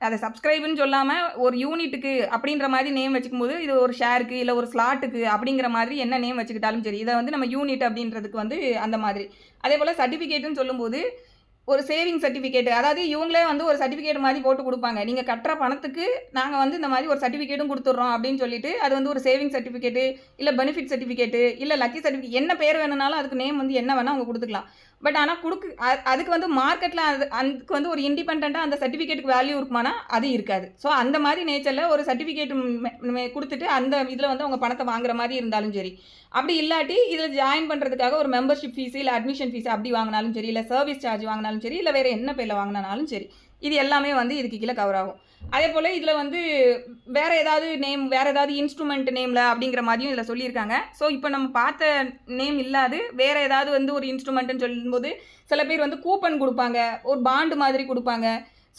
Speaker 1: அதை சப்ஸ்கிரைப்னு சொல்லாமல் ஒரு யூனிட்டுக்கு அப்படின்ற மாதிரி நேம் வச்சுக்கும் போது, இது ஒரு ஷேருக்கு இல்லை ஒரு ஸ்லாட்டுக்கு அப்படிங்கிற மாதிரி என்ன நேம் வச்சுக்கிட்டாலும் சரி, இதை வந்து நம்ம யூனிட் அப்படின்றதுக்கு வந்து அந்த மாதிரி. அதே போல் சர்டிஃபிகேட்டுன்னு சொல்லும்போது ஒரு சேவிங் சர்டிஃபிகேட், அதாவது இவங்களே வந்து ஒரு சர்டிஃபிகேட் மாதிரி போட்டு கொடுப்பாங்க, நீங்கள் கட்டுற பணத்துக்கு நாங்கள் வந்து இந்த மாதிரி ஒரு சர்டிஃபிகேட்டும் கொடுத்துட்றோம் அப்படின்னு சொல்லிட்டு, அது வந்து ஒரு சேவிங் சர்டிஃபிகேட்டு இல்லை பெனிஃபிட் சர்டிஃபிகேட்டு இல்லை லக்கி சர்டிஃபிகேட், என்ன பேர் வேணுனாலும் அதுக்கு நேம் வந்து என்ன வேணால் அவங்க கொடுத்துக்கலாம். பட் ஆனால் அதுக்கு வந்து மார்க்கெட்டில் அதுக்கு வந்து ஒரு இண்டிபெண்ட்டாக அந்த சர்டிஃபிகேட்டுக்கு வேல்யூ இருக்குமானா அது இருக்காது. ஸோ அந்த மாதிரி நேச்சரில் ஒரு சர்டிஃபிகேட் கொடுத்துட்டு அந்த இதில் வந்து அவங்க பணத்தை வாங்குற மாதிரி இருந்தாலும் சரி, அப்படி இல்லாட்டி இதில் ஜாயின் பண்ணுறதுக்காக ஒரு மெம்பர்ஷிப் ஃபீஸ் இல்லை அட்மிஷன் ஃபீஸ் அப்படி வாங்கினாலும் சரி, இல்லை சர்வீஸ் சார்ஜ் வாங்கினாலும் சரி, இல்லை வேறு என்ன பேரில் வாங்கினாலும் சரி, இது எல்லாமே வந்து இதுக்கு கீழே கவர் ஆகும். அதே போல் இதில் வந்து வேறு ஏதாவது நேம், வேறு ஏதாவது இன்ஸ்ட்ருமெண்ட் நேமில் அப்படிங்கிற மாதிரியும் இதில் சொல்லியிருக்காங்க. ஸோ இப்போ நம்ம பார்த்த நேம் இல்லாது வேறு ஏதாவது வந்து ஒரு இன்ஸ்ட்ருமெண்ட்டுன்னு சொல்லும்போது சில பேர் வந்து கூப்பன் கொடுப்பாங்க, ஒரு பாண்டு மாதிரி கொடுப்பாங்க,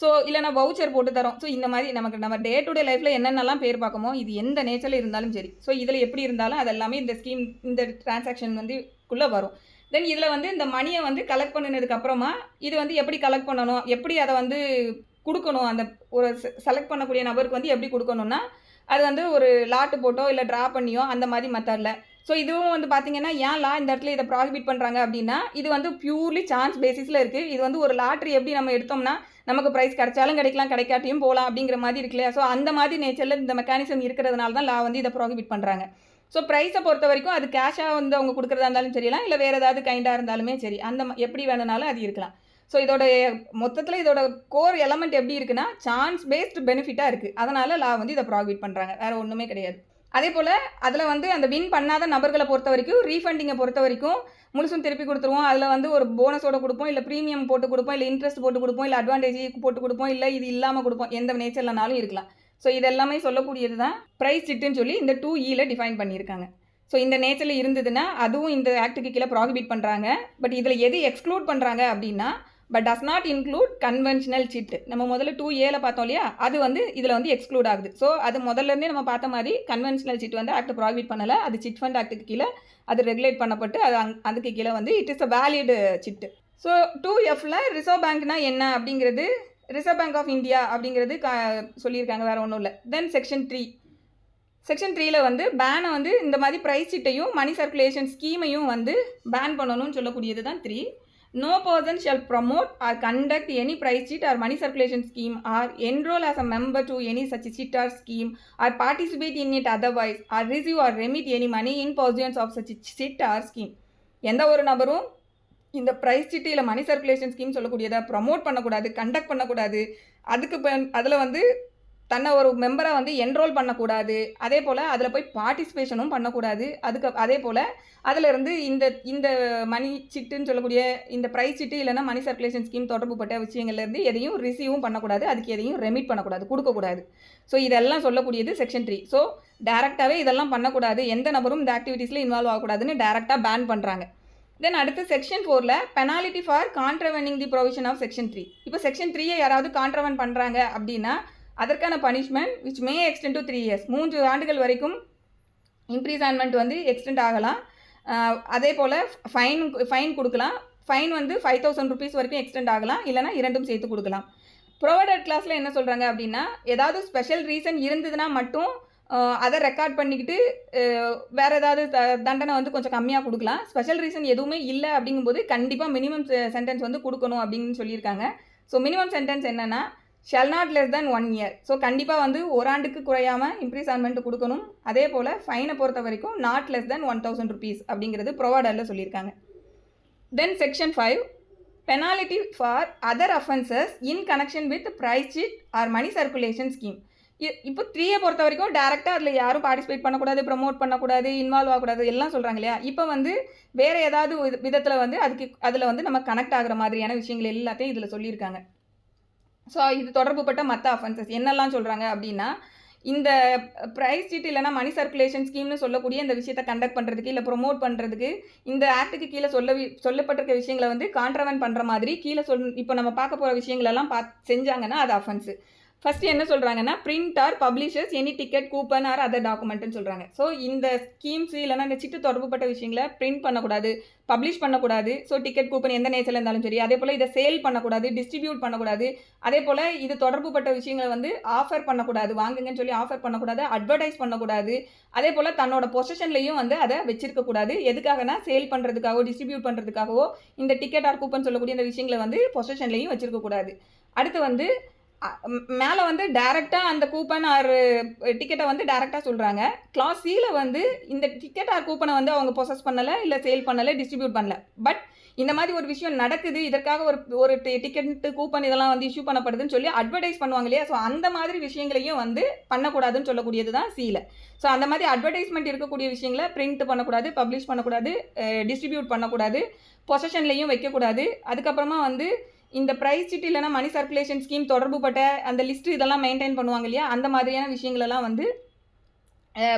Speaker 1: ஸோ இல்லைனா வவுச்சர் போட்டு தரோம். ஸோ இந்த மாதிரி நம்ம டே டு டே லைஃப்பில் என்னென்னலாம் பேர் பார்க்கமோ இது எந்த நேச்சரில் இருந்தாலும் சரி, ஸோ இதில் எப்படி இருந்தாலும் அது எல்லாமே இந்த ஸ்கீம், இந்த டிரான்சாக்ஷன் வந்து குள்ளே வரும். தென் இதில் வந்து இந்த மணியை வந்து கலெக்ட் பண்ணினதுக்கப்புறமா இது வந்து எப்படி கலெக்ட் பண்ணணும், எப்படி அதை வந்து கொடுக்கணும், அந்த ஒரு செலக்ட் பண்ணக்கூடிய நபருக்கு வந்து எப்படி கொடுக்கணும்னா, அது வந்து ஒரு லாட்டு போட்டோ இல்லை ட்ரா பண்ணியோ அந்த மாதிரி மெத்தடில். ஸோ இதுவும் வந்து பார்த்தீங்கன்னா ஏன் லா இந்த இடத்துல இதை ப்ராஹிபிட் பண்ணுறாங்க அப்படின்னா, இது வந்து பியூர்லி சான்ஸ் பேசிஸில் இருக்குது. இது வந்து ஒரு லாட்ரி எப்படி நம்ம எடுத்தோம்னா நமக்கு ப்ரைஸ் கிடைச்சாலும் கிடைக்கலாம், கிடைக்காட்டியும் போகலாம் அப்படிங்கிற மாதிரி இருக்கு இல்லையா. ஸோ அந்த மாதிரி நேச்சரில் இந்த மெக்கானிசம் இருக்கிறதுனால தான் லா வந்து இதை ப்ராஹிபிட் பண்ணுறாங்க. ஸோ ப்ரைஸை பொறுத்த வரைக்கும் அது கேஷாக வந்து அவங்க கொடுக்குறதா இருந்தாலும் சரிலாம், இல்லை வேறு ஏதாவது கைண்டாக இருந்தாலுமே சரி, அந்த எப்படி வேணுனாலும் அது இருக்கலாம். ஸோ இதோட மொத்தத்தில் இதோட கோர் எலமெண்ட் எப்படி இருக்குன்னா சான்ஸ் பேஸ்டு பெனிஃபிட்டாக இருக்குது. அதனால் லா வந்து இதை ப்ராஹிபிட் பண்ணுறாங்க, வேறு ஒன்றுமே கிடையாது. அதே போல் அதில் வந்து அந்த வின் பண்ணாத நபர்களை பொறுத்த வரைக்கும் ரீஃபண்டிங்கை பொறுத்த வரைக்கும் முழுசும் திருப்பி கொடுத்துருவோம். அதில் வந்து ஒரு போனஸோட கொடுப்போம், இல்லை ப்ரீமியம் போட்டு கொடுப்போம், இல்லை இன்ட்ரெஸ்ட் போட்டு கொடுப்போம், இல்லை அட்வான்டேஜ் போட்டு கொடுப்போம், இல்லை இது இல்லாமல் கொடுப்போம், எந்த நேச்சர்லனாலும் இருக்கலாம். ஸோ இதெல்லாமே சொல்லக்கூடியது தான் ப்ரைஸ் சிட்டுன்னு சொல்லி இந்த 2E டிஃபைன் பண்ணியிருக்காங்க. ஸோ இந்த நேச்சரில் இருந்ததுன்னா அதுவும் இந்த ஆக்டுக்கு கீழே ப்ராஹிபிட் பண்ணுறாங்க. பட் இதில் எது எக்ஸ்க்ளூட் பண்ணுறாங்க அப்படின்னா but does not include conventional chit. நம்ம முதல்ல 2A பார்த்தோம் இல்லையா, அது வந்து இதில் வந்து எக்ஸ்க்ளூட் ஆகுது. ஸோ அது முதல்லேருந்தே நம்ம பார்த்த மாதிரி கன்வென்ஷனல் சிட் வந்து ஆக்ட் ப்ராஹிபிட் பண்ணலை. அது சிட் ஃபண்ட் ஆக்டுக்கு கீழே அது ரெகுலேட் பண்ணப்பட்டு அது அதுக்கு கீழே வந்து it is a valid chit. So 2Fல ரிசர்வ் பேங்க்னா என்ன அப்படிங்கிறது ரிசர்வ் பேங்க் ஆஃப் இந்தியா அப்படிங்கிறது சொல்லியிருக்காங்க, வேறு ஒன்றும் இல்லை. தென் செக்ஷன் 3 வந்து பேனை வந்து இந்த மாதிரி ப்ரைஸ் சிட்டையும் மணி சர்க்குலேஷன் ஸ்கீமையும் வந்து பேன் பண்ணணும்னு சொல்லக்கூடியது தான் 3. No person shall promote or conduct any price cheat or money circulation scheme or enroll as a member to any such cheat or scheme or participate in it otherwise or receive or remit any money in pursuance of such cheat or scheme. எந்த ஒரு நபரும் இந்த ப்ரைஸ் சிட்டு இல்லை மணி சர்க்குலேஷன் ஸ்கீம் சொல்லக்கூடியதை ப்ரமோட் பண்ணக்கூடாது, கண்டக்ட் பண்ணக்கூடாது, அதுக்கு அதில் வந்து தன்னை ஒரு மெம்பரை வந்து என்ரோல் பண்ணக்கூடாது, அதே போல் அதில் போய் பார்ட்டிசிபேஷனும் பண்ணக்கூடாது. அதே போல் அதிலிருந்து இந்த மணி சிட்டுன்னு சொல்லக்கூடிய இந்த ப்ரைஸ் சிட்டு இல்லைனா மணி சர்க்குலேஷன் ஸ்கீம் தொடர்புப்பட்ட விஷயங்கள்லேருந்து எதையும் ரிசீவும் பண்ணக்கூடாது, அதுக்கு எதையும் ரெமிட் பண்ணக்கூடாது, கொடுக்கக்கூடாது. ஸோ இதெல்லாம் சொல்லக்கூடியது செக்ஷன் 3. ஸோ டேரெக்டாகவே இதெல்லாம் பண்ணக்கூடாது, எந்த நபரும் இந்த ஆக்டிவிட்டீஸில் இன்வால்வ் ஆகக்கூடாதுன்னு டேரெக்டாக பேன் பண்ணுறாங்க. தென் அடுத்து செக்ஷன் 4ல் penalty for contravening the provision of section 3. இப்போ செக்ஷன் 3 யாராவது கான்ட்ரவென் பண்ணுறாங்க அப்படின்னா அதற்கான punishment which may extend to 3 years, 3 ஆண்டுகள் வரைக்கும் இம்ப்ரீசன்மெண்ட் வந்து எக்ஸ்டெண்ட் ஆகலாம். அதே போல் ஃபைன் கொடுக்கலாம். ஃபைன் வந்து 5,000 rupees வரைக்கும் எக்ஸ்டெண்ட் ஆகலாம், இல்லைனா இரண்டும் சேர்த்து கொடுக்கலாம். ப்ரொவைடட் கிளாஸில் என்ன சொல்கிறாங்க அப்படின்னா ஏதாவது ஸ்பெஷல் ரீசன் இருந்ததுன்னா மட்டும் அதை ரெக்கார்ட் பண்ணிக்கிட்டு வேறு ஏதாவது தண்டனை வந்து கொஞ்சம் கம்மியாக கொடுக்கலாம். ஸ்பெஷல் ரீசன் எதுவுமே இல்லை அப்படிங்கும்போது கண்டிப்பாக மினிமம் சென்டென்ஸ் வந்து கொடுக்கணும் அப்படின்னு சொல்லியிருக்காங்க. ஸோ மினிமம் சென்டென்ஸ் என்னென்னா shall not less than 1 year. So கண்டிப்பாக வந்து ஒரு ஆண்டுக்கு குறையாமல் இம்ப்ரீசன்மெண்ட் கொடுக்கணும். அதே போல் ஃபைனை பொறுத்த வரைக்கும் நாட் லெஸ் தேன் 1,000 rupees அப்படிங்கிறது ப்ரொவைடரில் சொல்லியிருக்காங்க. Then section 5 penalty for other offences in connection with prize chit or money circulation scheme. இப்போ 3 பொறுத்த வரைக்கும் டேரெக்டாக அதில் யாரும் பார்ட்டிசிபேட் பண்ணக்கூடாது, ப்ரமோட் பண்ணக்கூடாது, இன்வால்வ் ஆகக்கூடாது எல்லாம் சொல்கிறாங்க இல்லையா. இப்போ வந்து வேறு ஏதாவது விதத்தில் வந்து அதில் வந்து நம்ம கனெக்ட் ஆகிற மாதிரியான விஷயங்கள் எல்லாத்தையும் இதில் சொல்லியிருக்காங்க. ஸோ இது தொடர்புப்பட்ட மற்ற அஃபென்சஸ் என்னெல்லாம் சொல்கிறாங்க அப்படின்னா இந்த ப்ரைஸ் சீட் இல்லைனா மணி சர்க்குலேஷன் ஸ்கீம்னு சொல்லக்கூடிய இந்த விஷயத்தை கண்டக்ட் பண்ணுறதுக்கு இல்லை ப்ரொமோட் பண்ணுறதுக்கு இந்த ஆக்டுக்கு கீழே சொல்லப்பட்டிருக்க விஷயங்களை வந்து கான்ட்ரவென்ட் பண்ணுற மாதிரி கீழே இப்போ நம்ம பார்க்க போகிற விஷயங்களெல்லாம் செஞ்சாங்கன்னா அது அஃபென்ஸு. ஃபஸ்ட்டு என்ன சொல்கிறாங்கன்னா print or publishers any ticket coupon or other டாக்குமெண்ட்னு சொல்கிறாங்க. ஸோ இந்த ஸ்கீம்ஸ் இல்லைனா இந்த சிட்டு தொடர்புப்பட்ட விஷயங்களை பிரிண்ட் பண்ணக்கூடாது, பப்ளிஷ் பண்ணக்கூடாது. ஸோ டிக்கெட் கூப்பன் எந்த நேச்சரில் இருந்தாலும் சரி, அதே போல் இதை சேல் பண்ணக்கூடாது, டிஸ்ட்ரிபியூட் பண்ணக்கூடாது, அதே போல் இது தொடர்புப்பட்ட விஷயங்களை வந்து ஆஃபர் பண்ணக்கூடாது, வாங்குங்கன்னு சொல்லி ஆஃபர் பண்ணக்கூடாது, அட்வர்டைஸ் பண்ணக்கூடாது, அதே போல் தன்னோட பொசிஷன்லையும் வந்து அதை வச்சிருக்கக்கூடாது. எதுக்காகனா சேல் பண்ணுறதுக்காகவோ டிஸ்ட்ரிபியூட் பண்ணுறதுக்காகவோ இந்த டிக்கெட் ஆர் கூப்பன் சொல்லக்கூடிய இந்த விஷயங்களை வந்து பொசிஷன்லையும் வச்சிருக்கக்கூடாது. அடுத்து வந்து மேலே வந்து டைரெக்டாக அந்த கூப்பன் ஆர் டிக்கெட்டை வந்து டைரெக்டாக சொல்கிறாங்க. கிளாஸ் சியில் வந்து இந்த டிக்கெட் ஆர் கூப்பனை வந்து அவங்க ப்ரொசஸ் பண்ணலை, இல்லை சேல் பண்ணலை, டிஸ்ட்ரிபியூட் பண்ணலை. பட் இந்த மாதிரி ஒரு விஷயம் நடக்குது, இதற்காக ஒரு டிக்கெட்டு கூப்பன் இதெல்லாம் வந்து இஷ்யூ பண்ணப்படுதுன்னு சொல்லி அட்வர்டைஸ் பண்ணுவாங்க இல்லையா. ஸோ அந்த மாதிரி விஷயங்களையும் வந்து பண்ணக்கூடாதுன்னு சொல்லக்கூடியது தான் சியில். ஸோ அந்த மாதிரி அட்வர்டைஸ்மெண்ட் இருக்கக்கூடிய விஷயங்களை பிரிண்ட் பண்ணக்கூடாது, பப்ளிஷ் பண்ணக்கூடாது, டிஸ்ட்ரிபியூட் பண்ணக்கூடாது, பொசஷன்லையும் வைக்கக்கூடாது. அதுக்கப்புறமா வந்து இந்த ப்ரைஸ் சிட் இல்லைனா மணி சர்க்குலேஷன் ஸ்கீம் தொடர்புப்பட்ட அந்த லிஸ்ட்டு இதெல்லாம் மெயின்டைன் பண்ணுவாங்க இல்லையா, அந்த மாதிரியான விஷயங்களெல்லாம் வந்து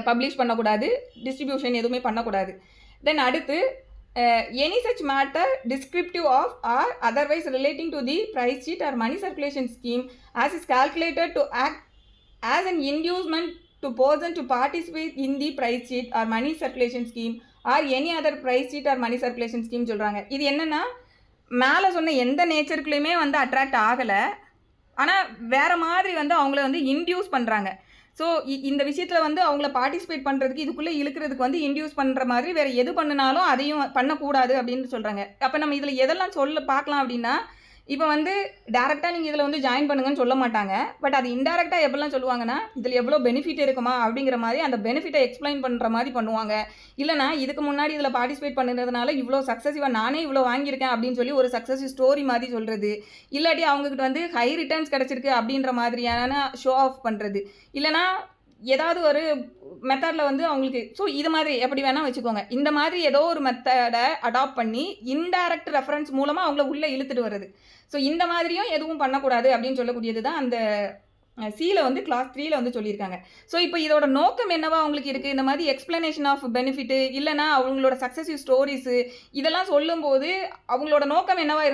Speaker 1: பப்ளிஷ் பண்ணக்கூடாது, டிஸ்ட்ரிபியூஷன் எதுவுமே பண்ணக்கூடாது. தென் அடுத்து any such matter descriptive of or otherwise relating to the prize chit or money circulation scheme as is calculated to act as an inducement to person to participate in the prize chit or money circulation scheme or any other prize chit or money circulation scheme சொல்கிறாங்க. இது என்னென்னா மேலே சொன்ன எந்த நேச்சருக்குலையுமே வந்து அட்ராக்ட் ஆகலை, ஆனால் வேறு மாதிரி வந்து அவங்கள வந்து இன்டியூஸ் பண்ணுறாங்க. ஸோ இந்த விஷயத்தில் வந்து அவங்கள பார்ட்டிசிபேட் பண்ணுறதுக்கு இதுக்குள்ளே இழுக்கிறதுக்கு வந்து இன்டியூஸ் பண்ணுற மாதிரி வேறு எது பண்ணினாலும் அதையும் பண்ணக்கூடாது அப்படின்னு சொல்கிறாங்க. அப்போ நம்ம இதில் எதெல்லாம் பார்க்கலாம் அப்படின்னா இப்போ வந்து டேரெக்டாக நீங்கள் இதில் வந்து ஜாயின் பண்ணுங்கன்னு சொல்ல மாட்டாங்க. பட் அது இன்டெரக்டாக எப்படிலாம் சொல்லுவாங்கன்னா இதில் எவ்வளோ பெனிஃபிட் இருக்குமா அப்படிங்கிற மாதிரி அந்த பெனிஃபிட்டை எக்ஸ்பிளைன் பண்ணுற மாதிரி பண்ணுவாங்க. இல்லைனா இதுக்கு முன்னாடி இதில் பார்ட்டிசிபேட் பண்ணுறதுனால இவ்வளோ சக்ஸஸிவாக நானே இவ்வளோ வாங்கியிருக்கேன் அப்படின்னு சொல்லி ஒரு சக்ஸஸிவ் ஸ்டோரி மாதிரி சொல்கிறது. இல்லாட்டி அவங்கக்கிட்ட வந்து ஹை ரிட்டர்ன்ஸ் கிடச்சிருக்கு அப்படின்ற மாதிரியான ஷோ ஆஃப் பண்ணுறது. இல்லைனா ஏதாவது ஒரு மெத்தடில் வந்து அவங்களுக்கு ஸோ இது மாதிரி எப்படி வேணால் வச்சுக்கோங்க. இந்த மாதிரி ஏதோ ஒரு மெத்தடை அடாப்ட் பண்ணி இன்டைரக்ட் ரெஃபரன்ஸ் மூலமாக அவங்கள உள்ளே இழுத்துட்டு வருது. ஸோ இந்த மாதிரியும் எதுவும் பண்ணக்கூடாது அப்படின்னு சொல்லக்கூடியது தான் அந்த சியில் வந்து கிளாஸ் 3ல வந்து சொல்லியிருக்காங்க. ஸோ இப்போ இதோட நோக்கம் என்னவா அவங்களுக்கு இருக்குது, இந்த மாதிரி எக்ஸ்ப்ளனேஷன் ஆஃப் பெனிஃபிட்டு இல்லைனா அவங்களோட சக்ஸஸிவ் ஸ்டோரிஸு இதெல்லாம் சொல்லும்போது அவங்களோட நோக்கம் என்னவா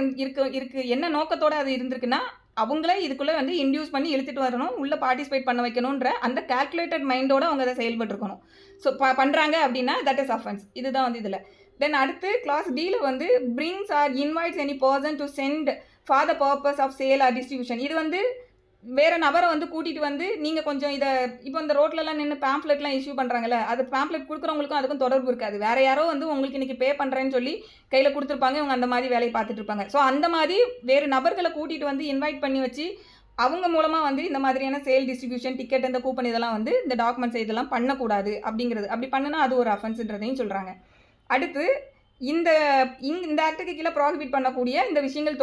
Speaker 1: இருக்கு என்ன நோக்கத்தோடு அது இருந்திருக்குன்னா, அவங்களே இதுக்குள்ளே வந்து இன்டியூஸ் பண்ணி இழுத்துட்டு வரணும், உள்ளே பார்ட்டிசிபேட் பண்ண வைக்கணுன்ற அந்த கால்குலேட்டட் மைண்டோடு அவங்க அதை செயல்பட்டுருக்கணும். ஸோ பண்ணுறாங்க அப்படின்னா தட் இஸ் அஃபென்ஸ். இதுதான் வந்து இதில். தென் அடுத்து கிளாஸ் டியில் வந்து brings or invites any person to send for the purpose of sale or distribution. இது வந்து வேறு நபரை வந்து கூட்டிகிட்டு வந்து நீங்கள் கொஞ்சம் இதை இப்போ இந்த ரோட்லலாம் நின்று பேம்ப்ளெட்லாம் இஷ்யூ பண்ணுறாங்கல்ல, அது பேம்ப்ளெட் கொடுக்குறவங்களுக்கும் அதுக்கும் தொடர்பு இருக்காது. வேறு யாரோ வந்து உங்களுக்கு இன்றைக்கி பே பண்ணுறேன்னு சொல்லி கையில் கொடுத்துருப்பாங்க, இவங்க அந்த மாதிரி வேலையை பார்த்துட்டு இருப்பாங்க. ஸோ அந்த மாதிரி வேறு நபர்களை கூட்டிகிட்டு வந்து இன்வைட் பண்ணி வச்சு அவங்க மூலமாக வந்து இந்த மாதிரியான சேல் டிஸ்ட்ரிபியூஷன் டிக்கெட் இந்த கூப்பன் இதெல்லாம் வந்து இந்த டாக்குமெண்ட்ஸ் இதெல்லாம் பண்ணக்கூடாது அப்படிங்கிறது. அப்படி பண்ணுனா அது ஒரு அஃபென்ஸ்ன்றதையும் சொல்கிறாங்க. அடுத்து இந்த ஆக்டுக்கு கீழே ப்ராஹிபிட் பண்ணக்கூடிய இந்த விஷயங்கள்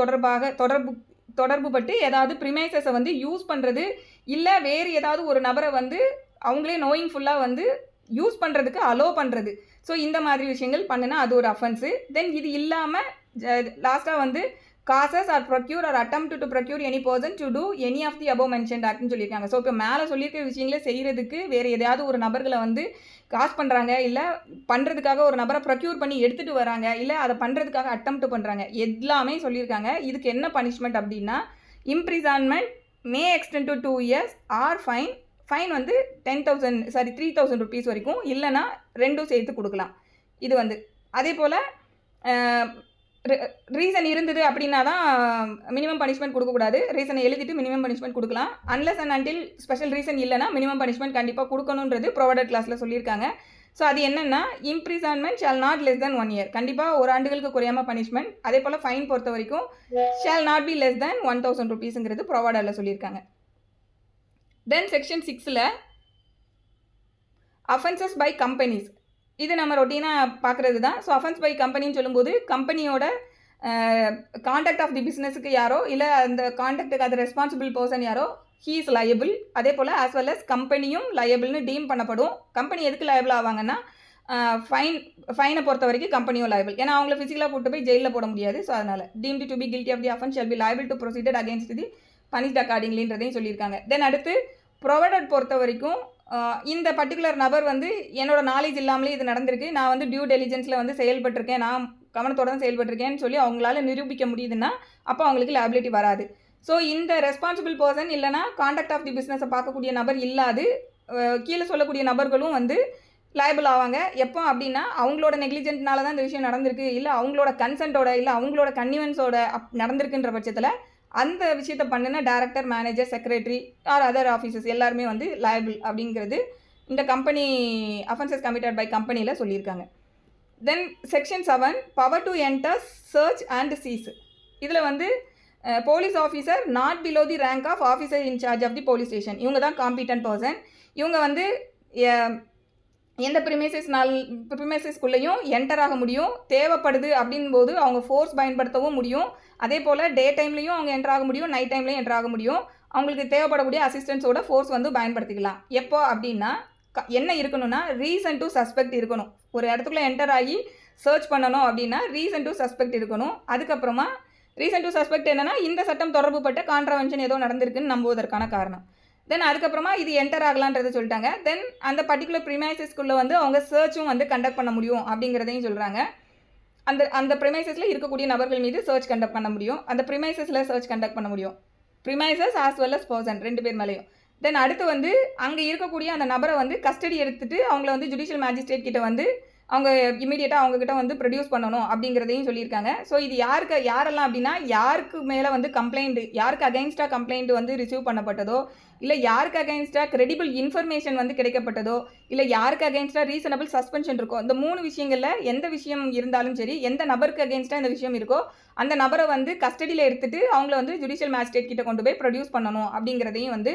Speaker 1: தொடர்பு பட்டு ஏதாவது ப்ரிமைசஸை வந்து யூஸ் பண்ணுறது இல்லை வேறு ஏதாவது ஒரு நபரை வந்து அவங்களே நோயிங்ஃபுல்லாக வந்து யூஸ் பண்ணுறதுக்கு அலோ பண்ணுறது. ஸோ இந்த மாதிரி விஷயங்கள் பண்ணுனா அது ஒரு அஃபென்ஸு. தென் இது இல்லாமல் லாஸ்ட்டாக வந்து causes or procure or attempt to procure any person to do any of the above mentioned ஆக்ட்னு சொல்லியிருக்காங்க. ஸோ இப்போ மேலே சொல்லியிருக்கிற விஷயங்களே செய்கிறதுக்கு வேறு எதையாவது ஒரு நபர்களை வந்து காசு பண்ணுறாங்க, இல்லை பண்ணுறதுக்காக ஒரு நபரை ப்ரொக்யூர் பண்ணி எடுத்துகிட்டு வராங்க, இல்லை அதை பண்ணுறதுக்காக அட்டெம்ப்ட் பண்ணுறாங்க, எல்லாமே சொல்லியிருக்காங்க. இதுக்கு என்ன பனிஷ்மெண்ட் அப்படின்னா imprisonment may extend to 2 years or fine வந்து 3,000 rupees வரைக்கும், இல்லைனா ரெண்டும் சேர்த்து கொடுக்கலாம். இது வந்து அதே போல் ரீசன் இருந்தது அப்படின்னா தான் மினிமம் பனிஷ்மெண்ட் கொடுக்கக்கூடாது. ரீசனை எழுதிட்டு மினிமம் பனிஷ்மெண்ட் கொடுக்கலாம். Unless and until special reason இல்லைனா மினிமம் பனிஷ்மெண்ட் கண்டிப்பாக கொடுக்கணுன்றது ப்ரொவைடட் கிளாஸில் சொல்லியிருக்காங்க. ஸோ அது என்னென்னா imprisonment shall not less than 1 year, கண்டிப்பாக ஒரு ஆண்டுகளுக்கு குறையாமல் பனிஷ்மெண்ட். அதே போல் ஃபைன் பொறுத்த வரைக்கும் shall not be less than 1,000 rupeesங்கிறது ப்ரொவைடரில் சொல்லியிருக்காங்க. தென் செக்ஷன் 6ல் அஃபென்சஸ் பை கம்பெனிஸ், இது நம்ம ரொட்டீனாக பார்க்குறது தான். ஸோ அஃபென்ஸ் பை கம்பெனின்னு சொல்லும்போது கம்பெனியோட கான்டாக்ட் ஆஃப் தி பிஸ்னஸுக்கு யாரோ இல்லை அந்த கான்டாக்டுக்கு அது ரெஸ்பான்சிபிள் பர்சன் யாரோ ஹீ இஸ் லயபிள். அதே போல் ஆஸ் வெல் அஸ் கம்பெனியும் லயபிள்னு டீம் பண்ணப்படும். கம்பெனி எதுக்கு லயபிள் ஆவாங்கன்னா ஃபைனை பொறுத்த வரைக்கும் கம்பெனியும் லயபிள், ஏன்னா அவங்கள ஃபிசிக்கலாக கூட்டு போய் ஜெயிலில் போட முடியாது. ஸோ அதனால் deemed to be guilty of the offence shall be liable to proceeded against the punished அக்கார்டிங்லின்றதையும் சொல்லியிருக்காங்க. தென் அடுத்து ப்ரொவைடட் பொறுத்த வரைக்கும் இந்த பர்டிகுலர் நபர் வந்து என்னோட நாலேஜ் இல்லாமலே இது நடந்திருக்கு, நான் வந்து டியூ டெலிஜென்ஸில் வந்து செயல்பட்டிருக்கேன், நான் கவனத்தோடு தான் செயல்பட்டிருக்கேன்னு சொல்லி அவங்களால நிரூபிக்க முடியுதுன்னா அப்போ அவங்களுக்கு லைபிலிட்டி வராது. ஸோ இந்த ரெஸ்பான்சிபிள் பர்சன் இல்லைனா கான்டாக்ட் ஆஃப் தி பிஸ்னஸை பார்க்கக்கூடிய நபர் இல்லாது கீழே சொல்லக்கூடிய நபர்களும் வந்து லைபிள் ஆவாங்க. எப்போ அப்படின்னா அவங்களோட நெக்லிஜென்ட்னால தான் இந்த விஷயம் நடந்திருக்கு, இல்லை அவங்களோட கன்சென்ட்டோட இல்லை அவங்களோட கன்வீனியன்ஸோட நடந்திருக்குன்ற பட்சத்தில் அந்த விஷயத்தை பண்ணுனா director, manager, secretary or other officers எல்லாருமே வந்து லயபிள் அப்படிங்கிறது இந்த கம்பெனி அஃபென்சஸ் கமிட்டட் பை கம்பெனியில் சொல்லியிருக்காங்க. Then section 7 power to enter, search and seize. இதில் வந்து police officer not below the rank of officer incharge of the police station, இவங்க தான் காம்பிட்டன்ட் பர்சன். இவங்க வந்து எந்த ப்ரிமைசஸ்குள்ளேயும் என்டர் ஆக முடியும், தேவைப்படுது அப்படின்போது அவங்க ஃபோர்ஸ் பயன்படுத்தவும் முடியும். அதே போல் டே டைம்லேயும் அவங்க என்டர் ஆக முடியும், நைட் டைம்லேயும் என்டர் ஆக முடியும். அவங்களுக்கு தேவைப்படக்கூடிய அசிஸ்டன்ஸோட ஃபோர்ஸ் வந்து பயன்படுத்திக்கலாம். எப்போ அப்படின்னா என்ன இருக்கணும்னா ரீசன் டு சஸ்பெக்ட் இருக்கணும். ஒரு இடத்துக்குள்ளே என்டர் ஆகி சர்ச் பண்ணணும் அப்படின்னா ரீசன் டு சஸ்பெக்ட் இருக்கணும். அதுக்கப்புறமா ரீசன் டு சஸ்பெக்ட் என்னென்னா இந்த சட்டம் தொடர்புபட்ட கான்ட்ரவென்ஷன் ஏதோ நடந்திருக்குன்னு நம்புவதற்கான காரணம். தென் அதுக்கப்புறமா இது என்டர் ஆகலான்றதை சொல்லிட்டாங்க. தென் அந்த பர்டிகுலர் ப்ரிமைசஸ்க்குள்ளே வந்து அவங்க சர்ச்சும் வந்து கண்டக்ட் பண்ண முடியும் அப்படிங்கிறதையும் சொல்கிறாங்க. அந்த ப்ரிமைசஸில் இருக்கக்கூடிய நபர்கள் மீது சர்ச் கண்டக்ட் பண்ண முடியும், அந்த ப்ரிமைசஸில் சர்ச் கண்டக்ட் பண்ண முடியும். Premises as well as person ரெண்டு பேர் மேலேயும். தென் அடுத்து வந்து அங்கே இருக்கக்கூடிய அந்த நபரை வந்து கஸ்டடி எடுத்துகிட்டு அவங்கள வந்து ஜுடிஷியல் மேஜிஸ்ட்ரேட் கிட்ட வந்து அவங்க இமீடியட்டாக அவங்கக்கிட்ட வந்து ப்ரொடியூஸ் பண்ணணும் அப்படிங்கிறதையும் சொல்லியிருக்காங்க. ஸோ இது யாரெல்லாம் அப்படின்னா யாருக்கு மேலே வந்து கம்ப்ளைண்ட்டு, யாருக்கு அகைன்ஸ்டாக கம்ப்ளைண்ட் வந்து ரிசீவ் பண்ணப்பட்டதோ, இல்லை யாருக்கு அகைன்ஸ்டாக கிரெடிபிள் இன்ஃபர்மேஷன் வந்து கிடைக்கப்பட்டதோ, இல்லை யாருக்கு அகைன்ஸ்டாக ரீசனபிள் சஸ்பென்ஷன் இருக்கோ, இந்த 3 விஷயங்களில் எந்த விஷயம் இருந்தாலும் சரி, எந்த நபருக்கு அகைன்ஸ்டாக இந்த விஷயம் இருக்கோ அந்த நபரை வந்து கஸ்டடியில் எடுத்துகிட்டு அவங்கள வந்து ஜுடிஷியல் மேஜிஸ்ட்ரேட் கிட்ட கொண்டு போய் ப்ரொடியூஸ் பண்ணணும் அப்படிங்கிறதையும் வந்து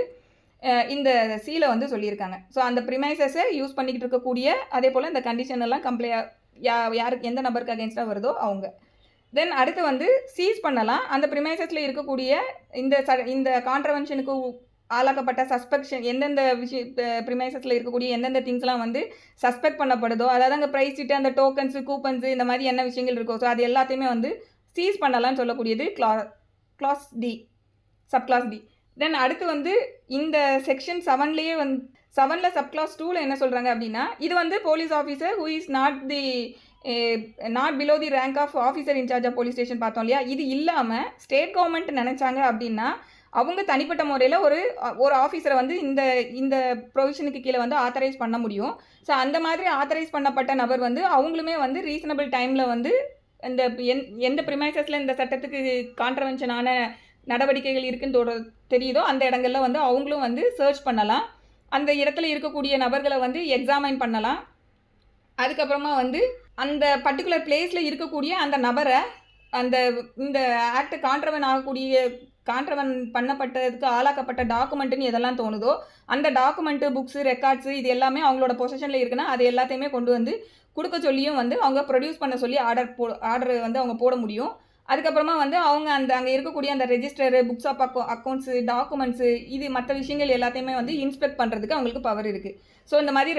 Speaker 1: இந்த சீல வந்து சொல்லியிருக்காங்க. ஸோ அந்த ப்ரிமைசஸை யூஸ் பண்ணிக்கிட்டு இருக்கக்கூடிய அதே போல் இந்த கண்டிஷன் எல்லாம் யாருக்கு எந்த நபருக்கு அகேன்ஸ்டாக வருதோ அவங்க. தென் அடுத்து வந்து சீஸ் பண்ணலாம். அந்த ப்ரிமைசஸில் இருக்கக்கூடிய இந்த கான்ட்ரவென்ஷனுக்கு ஆளாக்கப்பட்ட சஸ்பெக்ஷன் எந்தெந்த ப்ரிமைசஸில் இருக்கக்கூடிய எந்தெந்த திங்ஸ்லாம் வந்து சஸ்பெக்ட் பண்ணப்படுதோ, அதாவது அங்கே ப்ரைஸ் சீட்டு, அந்த டோக்கன்ஸு, கூப்பன்ஸு, இந்த மாதிரி என்ன விஷயங்கள் இருக்கோ, ஸோ அது எல்லாத்தையுமே வந்து சீஸ் பண்ணலாம்னு சொல்லக்கூடியது clause D, sub clause D. Then அடுத்து வந்து இந்த செக்ஷன் 7லேயே வந்து 7ல் சப்கிளாஸ் 2ல் என்ன சொல்கிறாங்க அப்படின்னா, இது வந்து police officer who is not below the rank of officer incharge of police station பார்த்தோம் இல்லையா. இது இல்லாமல் ஸ்டேட் கவர்மெண்ட் நினச்சாங்க அப்படின்னா அவங்க தனிப்பட்ட முறையில் ஒரு ஆஃபீஸரை வந்து இந்த ப்ரொவிஷனுக்கு கீழே வந்து ஆத்தரைஸ் பண்ண முடியும். ஸோ அந்த மாதிரி ஆத்தரைஸ் பண்ணப்பட்ட நபர் வந்து அவங்களுமே வந்து ரீசனபிள் டைமில் வந்து இந்த எந்த ப்ரிமைசஸில் இந்த சட்டத்துக்கு கான்ட்ரவென்ஷனான நடவடிக்கைகள் இருக்குன்னு தெரியுதோ அந்த இடங்கள்ல வந்து அவங்களும் வந்து சர்ச் பண்ணலாம். அந்த இடத்துல இருக்கக்கூடிய நபர்களை வந்து எக்ஸாமைன் பண்ணலாம். அதுக்கப்புறமா வந்து அந்த பர்டிகுலர் பிளேஸில் இருக்கக்கூடிய அந்த நபரை இந்த ஆக்ட் கான்ட்ரவன் பண்ணப்பட்டதுக்கு ஆளாக்கப்பட்ட டாக்குமெண்ட்டுன்னு எதெல்லாம் தோணுதோ அந்த டாக்குமெண்ட்டு, புக்ஸு, ரெக்கார்ட்ஸு இது எல்லாமே அவங்களோட பொசிஷனில் இருக்குன்னா அது எல்லாத்தையுமே கொண்டு வந்து கொடுக்க சொல்லியும் வந்து அவங்க ப்ரொடியூஸ் பண்ண சொல்லி ஆர்டர் வந்து அவங்க போட முடியும். அதுக்கப்புறமா வந்து அவங்க அங்கே இருக்கக்கூடிய அந்த register, books of accounts, documents, இது மற்ற விஷயங்கள் எல்லாத்தையுமே வந்து இன்ஸ்பெக்ட் பண்ணுறதுக்கு அவங்களுக்கு பவர் இருக்குது. ஸோ இந்த மாதிரி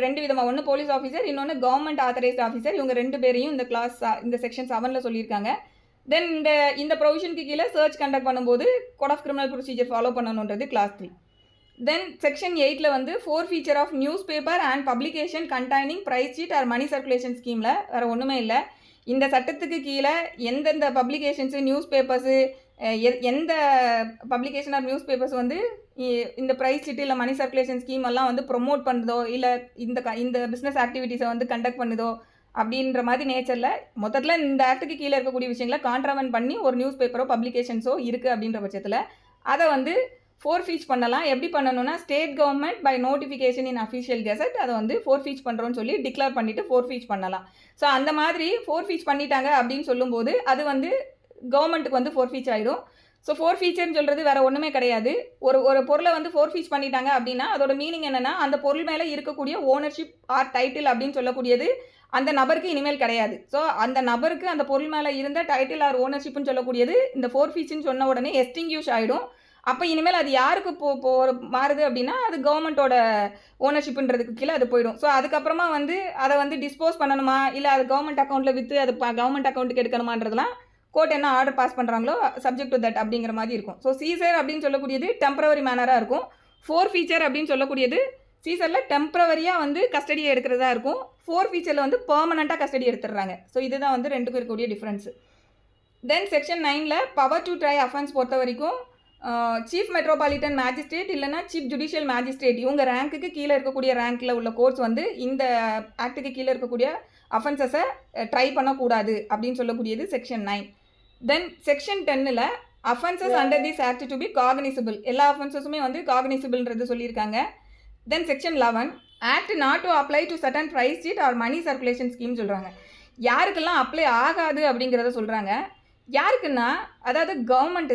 Speaker 1: ரெண்டு விதமாக, ஒன்று போலீஸ் ஆஃபீஸர், இன்னொன்று கவர்மெண்ட் ஆத்தரைஸ்ட் ஆஃபீஸர், இவங்க 2 பேரையும் இந்த செக்ஷன் 7ல் சொல்லியிருக்காங்க. தென் இந்த ப்ரொவிஷனுக்கு கீழே சர்ச் கண்டக்ட் பண்ணும்போது code of criminal procedure follow பண்ணணுன்றது கிளாஸ் 3. தென் செக்ஷன் 8ல் வந்து feature of newspaper and publication containing prize chit or money circulation ஸ்கீமில் வேறு ஒன்றுமே இல்லை. இந்த சட்டத்துக்கு கீழே எந்தெந்த பப்ளிகேஷன்ஸு, நியூஸ் பேப்பர்ஸு, எந்த பப்ளிகேஷன் ஆர் நியூஸ் பேப்பர்ஸ் வந்து இந்த ப்ரைஸ் சீட்டு இல்லை மணி சர்க்குலேஷன் ஸ்கீம் எல்லாம் வந்து ப்ரொமோட் பண்ணுதோ இல்லை இந்த பிஸ்னஸ் ஆக்டிவிட்டீஸை வந்து கண்டக்ட் பண்ணுதோ அப்படின்ற மாதிரி நேச்சரில் மொத்தத்தில் இந்த ஆக்டுக்கு கீழே இருக்கக்கூடிய விஷயங்களை கான்ட்ரவென்ட் பண்ணி ஒரு நியூஸ் பேப்பரோ பப்ளிகேஷன்ஸோ இருக்குது அப்படின்ற பட்சத்தில் அதை வந்து ஃபோர்ஃபீச் பண்ணலாம். எப்படி பண்ணணும்னா, state government by notification in official gazette அதை வந்து ஃபோர்ஃபீச் பண்ணுறோன்னு சொல்லி டிக்ளேர் பண்ணிவிட்டு ஃபோர்ஃபீச் பண்ணலாம். ஸோ அந்த மாதிரி ஃபோர்ஃபீச் பண்ணிட்டாங்க அப்படின்னு சொல்லும்போது அது வந்து கவர்மெண்ட்டுக்கு வந்து ஃபோர்ஃபீச் ஆகிடும். ஸோ ஃபோர்ஃபீச்சர்னு சொல்கிறது வேறு ஒன்றுமே கிடையாது. ஒரு பொருளை வந்து ஃபோர்ஃபீச் பண்ணிட்டாங்க அப்படின்னா அதோட மீனிங் என்னென்னா, அந்த பொருள் மேலே இருக்கக்கூடிய ஓனர்ஷிப் ஆர் டைட்டில் அப்படின்னு சொல்லக்கூடியது அந்த நபருக்கு இனிமேல் கிடையாது. ஸோ அந்த நபருக்கு அந்த பொருள் மேலே இருந்த டைட்டில் ஆர் ஓனர்ஷிப்னு சொல்லக்கூடியது இந்த ஃபோர்ஃபீச்னு சொன்ன உடனே எஸ்டிங்யூஷ் ஆகிடும். அப்போ இனிமேல் அது யாருக்கு மாறுது அப்படின்னா அது கவர்மெண்ட்டோட ஓனர்ஷிப்புன்றதுக்கு கீழே அது போயிடும். ஸோ அதுக்கப்புறமா வந்து அதை வந்து டிஸ்போஸ் பண்ணணுமா இல்லை அது கவர்மெண்ட் அக்கௌண்ட்டில் விற்று அது கவர்மெண்ட் அக்கௌண்ட்டுக்கு எடுக்கணுமான்றதுலாம் கோர்ட் என்ன ஆர்டர் பாஸ் பண்ணுறாங்களோ சப்ஜெக்ட் டு தட் அப்படிங்கிற மாதிரி இருக்கும். ஸோ சீசர் அப்படின்னு சொல்லக்கூடியது டெம்பரவரி மேனராக இருக்கும். ஃபீச்சர் அப்படின்னு சொல்லக்கூடியது சீசரில் டெம்பரவரியாக வந்து கஸ்டடியை எடுக்கிறதா இருக்கும். ஃபீச்சரில் வந்து பெர்மனண்ட்டாக கஸ்டடி எடுத்துடுறாங்க. ஸோ இதுதான் வந்து ரெண்டுக்கும் இருக்கக்கூடிய டிஃப்ரென்ஸு. தென் செக்ஷன் 9ல் பவர் டு ட்ரை அஃபென்ஸ் பொறுத்த வரைக்கும் சீஃப் மெட்ரோபாலிட்டன் மேஜிஸ்ட்ரேட் இல்லைனா சீஃப் ஜுடிஷியல் மேஜிஸ்ட்ரேட் இவங்க ரேங்க்குக்கு கீழே இருக்கக்கூடிய ரேங்க்கில் உள்ள கோர்ட்ஸ் வந்து இந்த ஆக்டுக்கு கீழே இருக்கக்கூடிய அஃபென்சஸை ட்ரை பண்ணக்கூடாது அப்படின்னு சொல்லக்கூடியது செக்ஷன் 9. தென் செக்ஷன் 10ல் offences under this act to be cognisable, எல்லா அஃபென்சஸுமே வந்து காக்னிசபிள்ன்றது சொல்லியிருக்காங்க. Then section 11 act not to apply to certain prize chit or money circulation scheme சொல்கிறாங்க. யாருக்கெல்லாம் அப்ளை ஆகாது அப்படிங்கிறத சொல்கிறாங்க. யாருக்குன்னா, அதாவது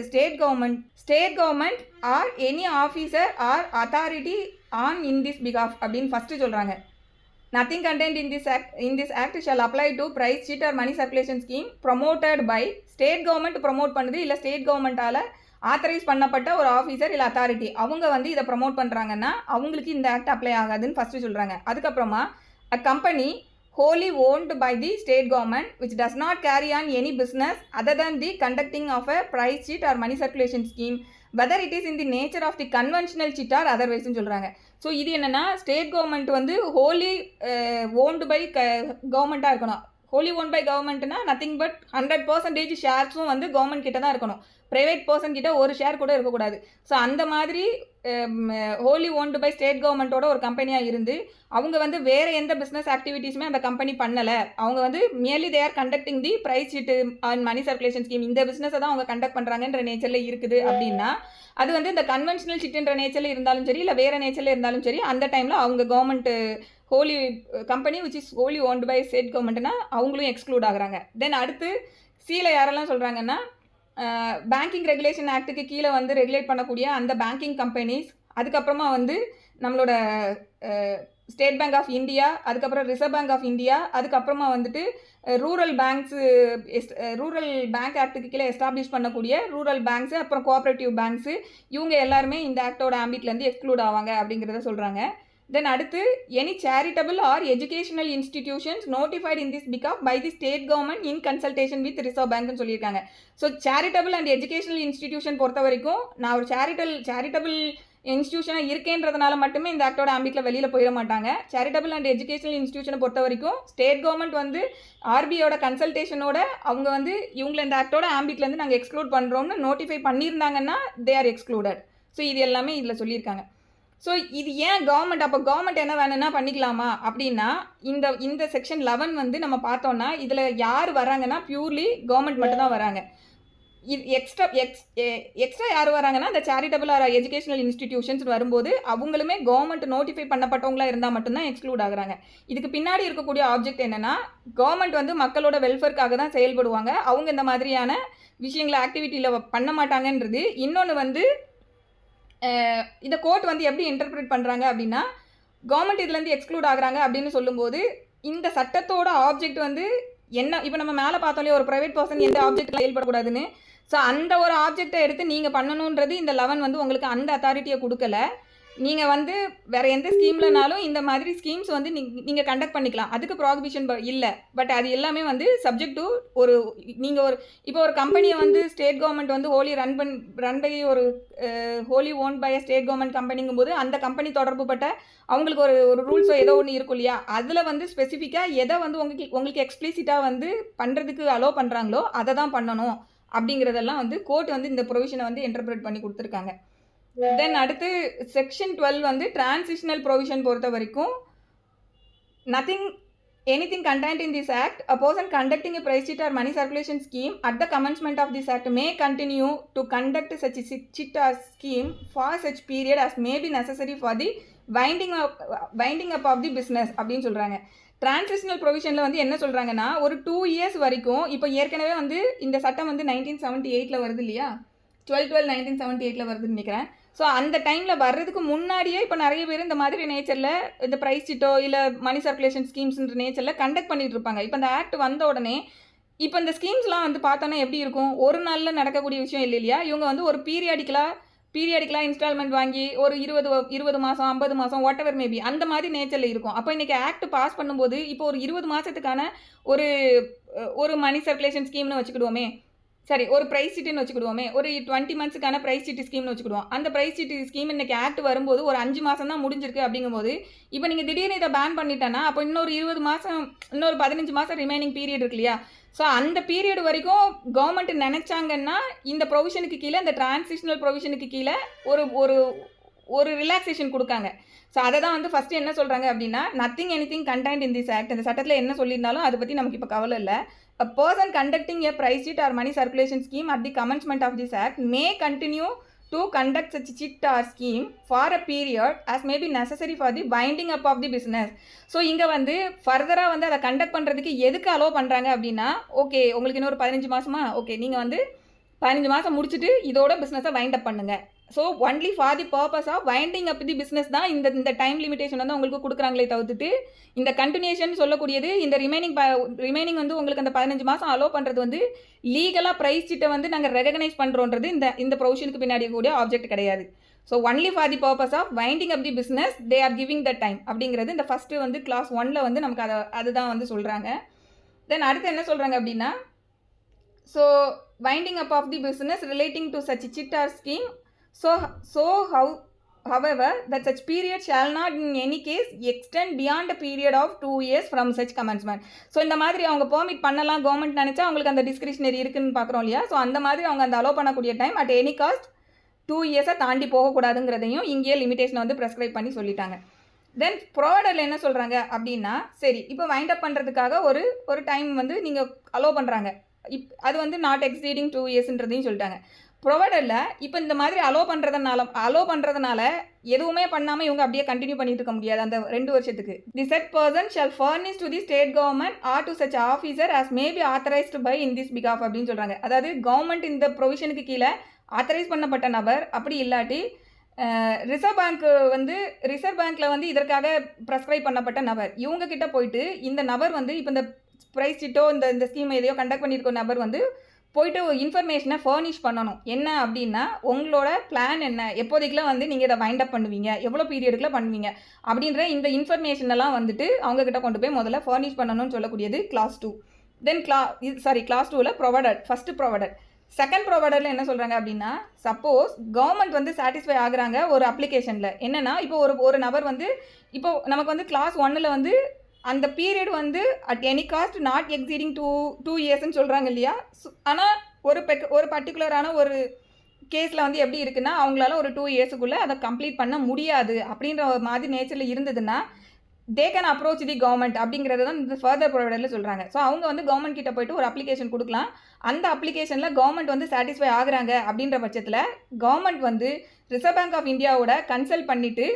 Speaker 1: state government or any officer or authority on in this பிகாஃப் அப்படின்னு ஃபஸ்ட்டு சொல்கிறாங்க. Nothing contained in this act shall apply to prize chit or money circulation scheme promoted by state government promote பண்ணுது இல்லை ஸ்டேட் கவர்மெண்ட்டால் ஆத்தரைஸ் பண்ணப்பட்ட ஒரு ஆஃபீஸர் இல்லை அத்தாரிட்டி அவங்க வந்து இதை ப்ரொமோட் பண்ணுறாங்கன்னா அவங்களுக்கு இந்த ஆக்ட் அப்ளை ஆகாதுன்னு ஃபஸ்ட்டு சொல்கிறாங்க. அதுக்கப்புறமா அ company wholly owned by the state government which does not carry on any business other than the conducting of a price sheet or money circulation scheme whether it is in the nature of the conventional cheat or otherwise னு சொல்கிறாங்க. ஸோ இது என்னென்னா, ஸ்டேட் கவர்மெண்ட் வந்து wholly owned by கவர்மெண்ட்டாக இருக்கணும். wholly owned by கவர்மெண்ட்னா நத்திங் பட் 100% ஷேர்ஸும் வந்து கவர்மெண்ட் கிட்ட தான் இருக்கணும். ப்ரைவேட் பர்சன் கிட்ட ஒரு ஷேர் கூட இருக்கக்கூடாது. ஸோ அந்த மாதிரி wholly owned by ஸ்டேட் கவர்மெண்ட்டோட ஒரு கம்பெனியாக இருந்து அவங்க வந்து வேறு எந்த பிஸ்னஸ் ஆக்டிவிட்டீஸுமே அந்த கம்பெனி பண்ணலை. அவங்க வந்து merely they are conducting the prize சீட்டு அண்ட் மணி சர்க்குலேஷன் ஸ்கீம் இந்த பிஸ்னஸை தான் அவங்க கண்டக்ட் பண்ணுறாங்கன்ற நேச்சரில் இருக்குது அப்படின்னா அது வந்து இந்த கன்வென்ஷனல் சீட்டுன்ற நேச்சரில் இருந்தாலும் சரி இல்லை வேறு நேச்சரில் இருந்தாலும் சரி அந்த டைமில் அவங்க government wholly company which is wholly owned by state கவர்மெண்ட்னா அவங்களும் எக்ஸ்க்ளூட் ஆகுறாங்க. தென் அடுத்து சியில் யாரெல்லாம் சொல்கிறாங்கன்னா, பேங்கிங் ரெகுலேஷன் ஆக்டுக்கு கீழே வந்து ரெகுலேட் பண்ணக்கூடிய அந்த பேங்கிங் கம்பெனிஸ், அதுக்கப்புறமா வந்து நம்மளோட ஸ்டேட் பேங்க் ஆஃப் இந்தியா, அதுக்கப்புறம் ரிசர்வ் பேங்க் ஆஃப் இந்தியா, அதுக்கப்புறமா வந்துட்டு ரூரல் பேங்க் ஆக்டுக்கு கீழே எஸ்டாப்ளிஷ் பண்ணக்கூடிய ரூரல் பேங்க்ஸு, அப்புறம் கோஆப்ரேட்டிவ் பேங்க்ஸு, இவங்க எல்லாருமே இந்த ஆக்டோட ஆம்பிட்லேருந்து எக்ஸ்க்ளூட் ஆவாங்க அப்படிங்கிறத சொல்கிறாங்க. தென் அடுத்து any charitable or educational institutions notified in this பிகாஃப் by the state government in consultation with reserve பேங்க்னு சொல்லியிருக்காங்க. So charitable and educational institution பொறுத்த வரைக்கும் நான் ஒரு சேரிட்டபிள் இன்ஸ்டியூஷனாக இருக்கேன்றதுனால மட்டுமே இந்த ஆக்டோட ஆம்பிட்டில் வெளியில் போயிட மாட்டாங்க. சேரிட்டபிள் அண்ட் எஜுகேஷனல் இன்ஸ்டியூஷனை பொறுத்த வரைக்கும் ஸ்டேட் கவர்மெண்ட் வந்து ஆர்பிஐயோட கன்சல்டேஷனோட அவங்க வந்து இவங்களை இந்த ஆக்டோட ஆம்பிட்லேருந்து நாங்கள் எக்ஸ்க்ளூட் பண்ணுறோம்னு நோட்டிஃபை பண்ணியிருந்தாங்கன்னா தே ஆர் எக்ஸ்க்ளூடட். ஸோ இது எல்லாமே இதில் சொல்லியிருக்காங்க. ஸோ இது ஏன் கவர்மெண்ட் அப்போ கவர்மெண்ட் என்ன வேணும்னா பண்ணிக்கலாமா அப்படின்னா இந்த செக்ஷன் 11 வந்து நம்ம பார்த்தோன்னா இதில் யார் வராங்கன்னா பியூர்லி கவர்மெண்ட் மட்டும் தான் வராங்க. இது எக்ஸ்ட்ரா யார் வராங்கன்னா இந்த சேரிட்டபிள் ஆர் எஜுகேஷனல் இன்ஸ்டிடியூஷன்ஸ் வரும்போது அவங்களுமே கவர்மெண்ட் நோட்டிஃபை பண்ணப்பட்டவங்களா இருந்தால் மட்டும்தான் எக்ஸ்க்ளூட் ஆகுறாங்க. இதுக்கு பின்னாடி இருக்கக்கூடிய ஆப்ஜெக்ட் என்னன்னா கவர்மெண்ட் வந்து மக்களோட வெல்ஃபேர்க்காக தான் செயல்படுவாங்க. அவங்க இந்த மாதிரியான விஷயங்களை ஆக்டிவிட்டியில் பண்ண மாட்டாங்கன்றது. இன்னொன்று வந்து இந்த கோர்ட் வந்து எப்படி இன்டர்பிரேட் பண்ணுறாங்க அப்படின்னா கவர்மெண்ட் இதுலேருந்து எக்ஸ்க்ளூட் ஆகுறாங்க அப்படின்னு சொல்லும்போது இந்த சட்டத்தோட ஆப்ஜெக்ட் வந்து என்ன இப்போ நம்ம மேலே பார்த்தோம்லையே ஒரு ப்ரைவேட் பர்சன் எந்த ஆப்ஜெக்டில் செயல்படக்கூடாதுன்னு. ஸோ அந்த ஒரு ஆப்ஜெக்டை எடுத்து நீங்கள் பண்ணணுன்றது இந்த 11 வந்து உங்களுக்கு அந்த அத்தாரிட்டியை கொடுக்கல. நீங்கள் வந்து வேறு எந்த ஸ்கீம்லனாலும் இந்த மாதிரி ஸ்கீம்ஸ் வந்து நீங்கள் கண்டக்ட் பண்ணிக்கலாம். அதுக்கு ப்ராகிபிஷன் இல்லை. பட் அது எல்லாமே வந்து சப்ஜெக்ட் டு நீங்கள் இப்போ ஒரு கம்பெனியை வந்து ஸ்டேட் கவர்மெண்ட் வந்து ரன் பை ஒரு wholly own by state government கம்பெனிங்கும் போது அந்த கம்பெனி தொடர்புப்பட்ட அவங்களுக்கு ஒரு ரூல்ஸோ ஏதோ ஒன்று இருக்கும் இல்லையா, அதில் வந்து ஸ்பெசிஃபிக்காக எதை வந்து உங்களுக்கு எக்ஸ்பிளிசிட்டாக வந்து பண்ணுறதுக்கு அலோவ் பண்ணுறாங்களோ அதை தான் பண்ணணும் அப்படிங்கிறதெல்லாம் வந்து கோர்ட் வந்து இந்த ப்ரொவிஷனை வந்து இன்டர்பிரேட் பண்ணி கொடுத்துருக்காங்க. தென் அடுத்து செக்ஷன் 12 வந்து டிரான்சிஷனல் ப்ரொவிஷன் பொறுத்த வரைக்கும் anything contained in this act, a person conducting a price cheat or money circulation scheme at the commencement of this act may continue to conduct such a cheat or scheme for such period as may be necessary for the winding up of the business அப்படின்னு சொல்கிறாங்க. டிரான்சிஷனல் ப்ரொவிஷனில் வந்து என்ன சொல்கிறாங்கன்னா ஒரு 2 years வரைக்கும் இப்போ ஏற்கனவே வந்து இந்த சட்டம் வந்து 1978 வருது இல்லையா, 12/12/1978 வருதுன்னு நினைக்கிறேன். ஸோ அந்த டைமில் வர்றதுக்கு முன்னாடியே இப்போ நிறைய பேர் இந்த மாதிரி நேச்சரில் இந்த ப்ரைஸ் சிட்டோ இல்லை மணி சர்க்குலேஷன் ஸ்கீம்ஸ்ன்ற நேச்சரில் கண்டக்ட் பண்ணிகிட்டு இருப்பாங்க. இப்போ இந்த ஆக்ட் வந்த உடனே இப்போ இந்த ஸ்கீம்ஸ்லாம் வந்து பார்த்தோன்னா எப்படி இருக்கும், ஒரு நாளில் நடக்கக்கூடிய விஷயம் இல்லை இல்லையா. இவங்க வந்து ஒரு பீரியாடிக்கலாக இன்ஸ்டால்மெண்ட் வாங்கி ஒரு 20 மாதம் 50 மாதம் வாட் எவர் மேபி அந்த மாதிரி நேச்சரில் இருக்கும். அப்போ இன்றைக்கி ஆக்ட் பாஸ் பண்ணும்போது இப்போ ஒரு 20 மாதத்துக்கான ஒரு மணி சர்க்குலேஷன் ஸ்கீம்னு வச்சுக்கிடுவோமே, சரி ஒரு ப்ரைஸ் சீட்டுன்னு வச்சுக்கிடுவோமே, ஒரு 20 மந்த்ஸுக்கான ப்ரைஸ் சீட்டு ஸ்கீம்னு வச்சுக்கிடுவோம். அந்த ப்ரைஸ் சீட்டு ஸ்கீம் இன்றைக்கி ஆக்ட் வரும்போது ஒரு 5 மாதம் தான் முடிஞ்சிருக்கு. அப்படிங்கும்போது இப்போ நீங்கள் திடீர்னு இதை பேன் பண்ணிட்டேன்னா அப்போ இன்னொரு 20 மாதம் இன்னொரு 15 மாதம் ரிமைனிங் பீரியட் இருக்கு இல்லையா. ஸோ அந்த பீரியட் வரைக்கும் கவர்மெண்ட் நினச்சாங்கன்னா இந்த ப்ரொவிஷனுக்கு கீழே இந்த டிரான்சிஷனல் ப்ரொவிஷனுக்கு கீழே ஒரு ரிலாக்ஸேஷன் கொடுக்காங்க. ஸோ அதை தான் வந்து ஃபஸ்ட்டு என்ன சொல்கிறாங்க அப்படின்னா anything contained in this act, இந்த சட்டத்தில் என்ன சொல்லியிருந்தாலும் அதை பற்றி நமக்கு இப்போ கவலை இல்லை. A person conducting a price cheat or money circulation scheme at the commencement of this act may continue to conduct such cheat or scheme for a period as may be necessary for the winding up of the business. So இங்கே வந்து ஃபர்தராக வந்து அதை கண்டக்ட் பண்ணுறதுக்கு எதுக்கு அலோவ் பண்ணுறாங்க அப்படின்னா, ஓகே உங்களுக்கு இன்னொரு 15 மாதமா, ஓகே நீங்கள் வந்து 15 மாதம் முடிச்சுட்டு இதோட பிஸ்னஸை வைண்ட் அப் பண்ணுங்கள். So only for the purpose of winding up the business தான் இந்த டைம் லிமிடேஷன் வந்து உங்களுக்கு கொடுக்குறாங்களே தவிர்த்துட்டு இந்த கண்டினியூஷன் சொல்லக்கூடியது இந்த ரிமைனிங் வந்து உங்களுக்கு அந்த 15 மாதம் அலோவ் பண்ணுறது வந்து லீகலாக ப்ரைஸ் சீட்டை வந்து நாங்கள் ரெகனைஸ் பண்ணுறோன்றது இந்த ப்ரொவிஷனுக்கு பின்னாடி கூடிய ஆப்ஜெக்ட் கிடையாது. So only for the purpose of winding up the business they are giving the time அப்படிங்கிறது இந்த ஃபஸ்ட்டு வந்து கிளாஸ் 1 வந்து நமக்கு அதுதான் வந்து சொல்கிறாங்க. தென் அடுத்து என்ன சொல்கிறாங்க அப்படின்னா, so winding up of the business relating to such chit or scheme. However, that such period shall not in any case extend beyond a period of 2 years from such commencement. So இந்த மாதிரி அவங்க பெர்மிட் பண்ணலாம் கவர்மெண்ட் நினச்சா அவங்களுக்கு அந்த டிஸ்கிரிஷனரி இருக்குன்னு பார்க்குறோம் இல்லையா. ஸோ அந்த மாதிரி அவங்க அந்த அலோவ் பண்ணக்கூடிய time at any cost 2 years தாண்டி போகக்கூடாதுங்கிறதையும் இங்கேயே லிமிடேஷனை வந்து ப்ரெஸ்கிரைப் பண்ணி சொல்லிட்டாங்க. தென் ப்ரொவைடரில் என்ன சொல்கிறாங்க அப்படின்னா, சரி இப்போ வைண்ட் அப் பண்ணுறதுக்காக ஒரு டைம் வந்து நீங்கள் அலோவ் பண்ணுறாங்க. அது வந்து நாட் எக்ஸீடிங் 2 yearsன்றதையும் சொல்லிட்டாங்க. ப்ரொவைடரில் இப்போ இந்த மாதிரி அலோவ் பண்ணுறதுனால எதுவுமே பண்ணாமல் இவங்க அப்படியே கண்டினியூ பண்ணிட்டு இருக்க முடியாது அந்த 2 வருஷத்துக்கு. The said person shall furnish to the state government or to such officer as may be authorised by in this பிகாஃப் அப்படின்னு சொல்கிறாங்க. அதாவது கவர்மெண்ட் இந்த ப்ரொவிஷனுக்கு கீழே ஆத்தரைஸ் பண்ணப்பட்ட நபர், அப்படி இல்லாட்டி ரிசர்வ் பேங்க்கில் வந்து இதற்காக ப்ரெஸ்கிரைப் பண்ணப்பட்ட நபர், இவங்க கிட்ட போயிட்டு இந்த நபர் வந்து இப்போ இந்த ப்ரைஸ் சிட்டோ இந்த ஸ்கீம் எதையோ கண்டக்ட் பண்ணியிருக்க நபர் வந்து போயிட்டு இன்ஃபர்மேஷனை ஃபர்னிஷ் பண்ணணும். என்ன அப்படின்னா, உங்களோட பிளான் என்ன, எப்போதைக்குலாம் வந்து நீங்கள் இதை வைண்ட் அப் பண்ணுவீங்க, எவ்வளோ பீரியடுக்குள்ள பண்ணுவீங்க அப்படின்ற இந்த இன்ஃபர்மேஷனெல்லாம் வந்துட்டு அவங்கக்கிட்ட கொண்டு போய் முதல்ல ஃபர்னிஷ் பண்ணணும்னு சொல்லக்கூடியது கிளாஸ் 2. தென் கிளாஸ் 2ல் ப்ரொவைடர், ஃபஸ்ட்டு ப்ரொவைடர். செகண்ட் ப்ரொவைடரில் என்ன சொல்கிறாங்க அப்படின்னா, சப்போஸ் கவர்மெண்ட் வந்து சாட்டிஸ்ஃபை ஆகுறாங்க ஒரு அப்ளிகேஷனில். என்னென்னா, இப்போ ஒரு நபர் வந்து இப்போ நமக்கு வந்து கிளாஸ் 1ல் வந்து அந்த பீரியட் வந்து at any cost not exceeding 2 இயர்ஸ்ன்னு சொல்கிறாங்க இல்லையா. ஆனால் ஒரு பர்டிகுலரான ஒரு கேஸில் வந்து எப்படி இருக்குன்னா, அவங்களால ஒரு 2 இயர்ஸுக்குள்ளே அதை கம்ப்ளீட் பண்ண முடியாது அப்படின்ற ஒரு மாதிரி நேச்சரில் இருந்ததுன்னா, they can approach the government அப்படிங்கிறது தான் இந்த ஃபர்தர் ப்ரொவைடரில் சொல்கிறாங்க. ஸோ அவங்க வந்து கவர்மெண்ட் கிட்ட போய்ட்டு ஒரு அப்ளிகேஷன் கொடுக்கலாம். அந்த அப்ளிகேஷனில் கவர்மெண்ட் வந்து சாட்டிஸ்ஃபை ஆகுறாங்க அப்படின்ற பட்சத்தில் கவர்மெண்ட் வந்து ரிசர்வ் பேங்க் ஆஃப் இந்தியாவோட கன்சல்ட் பண்ணிவிட்டு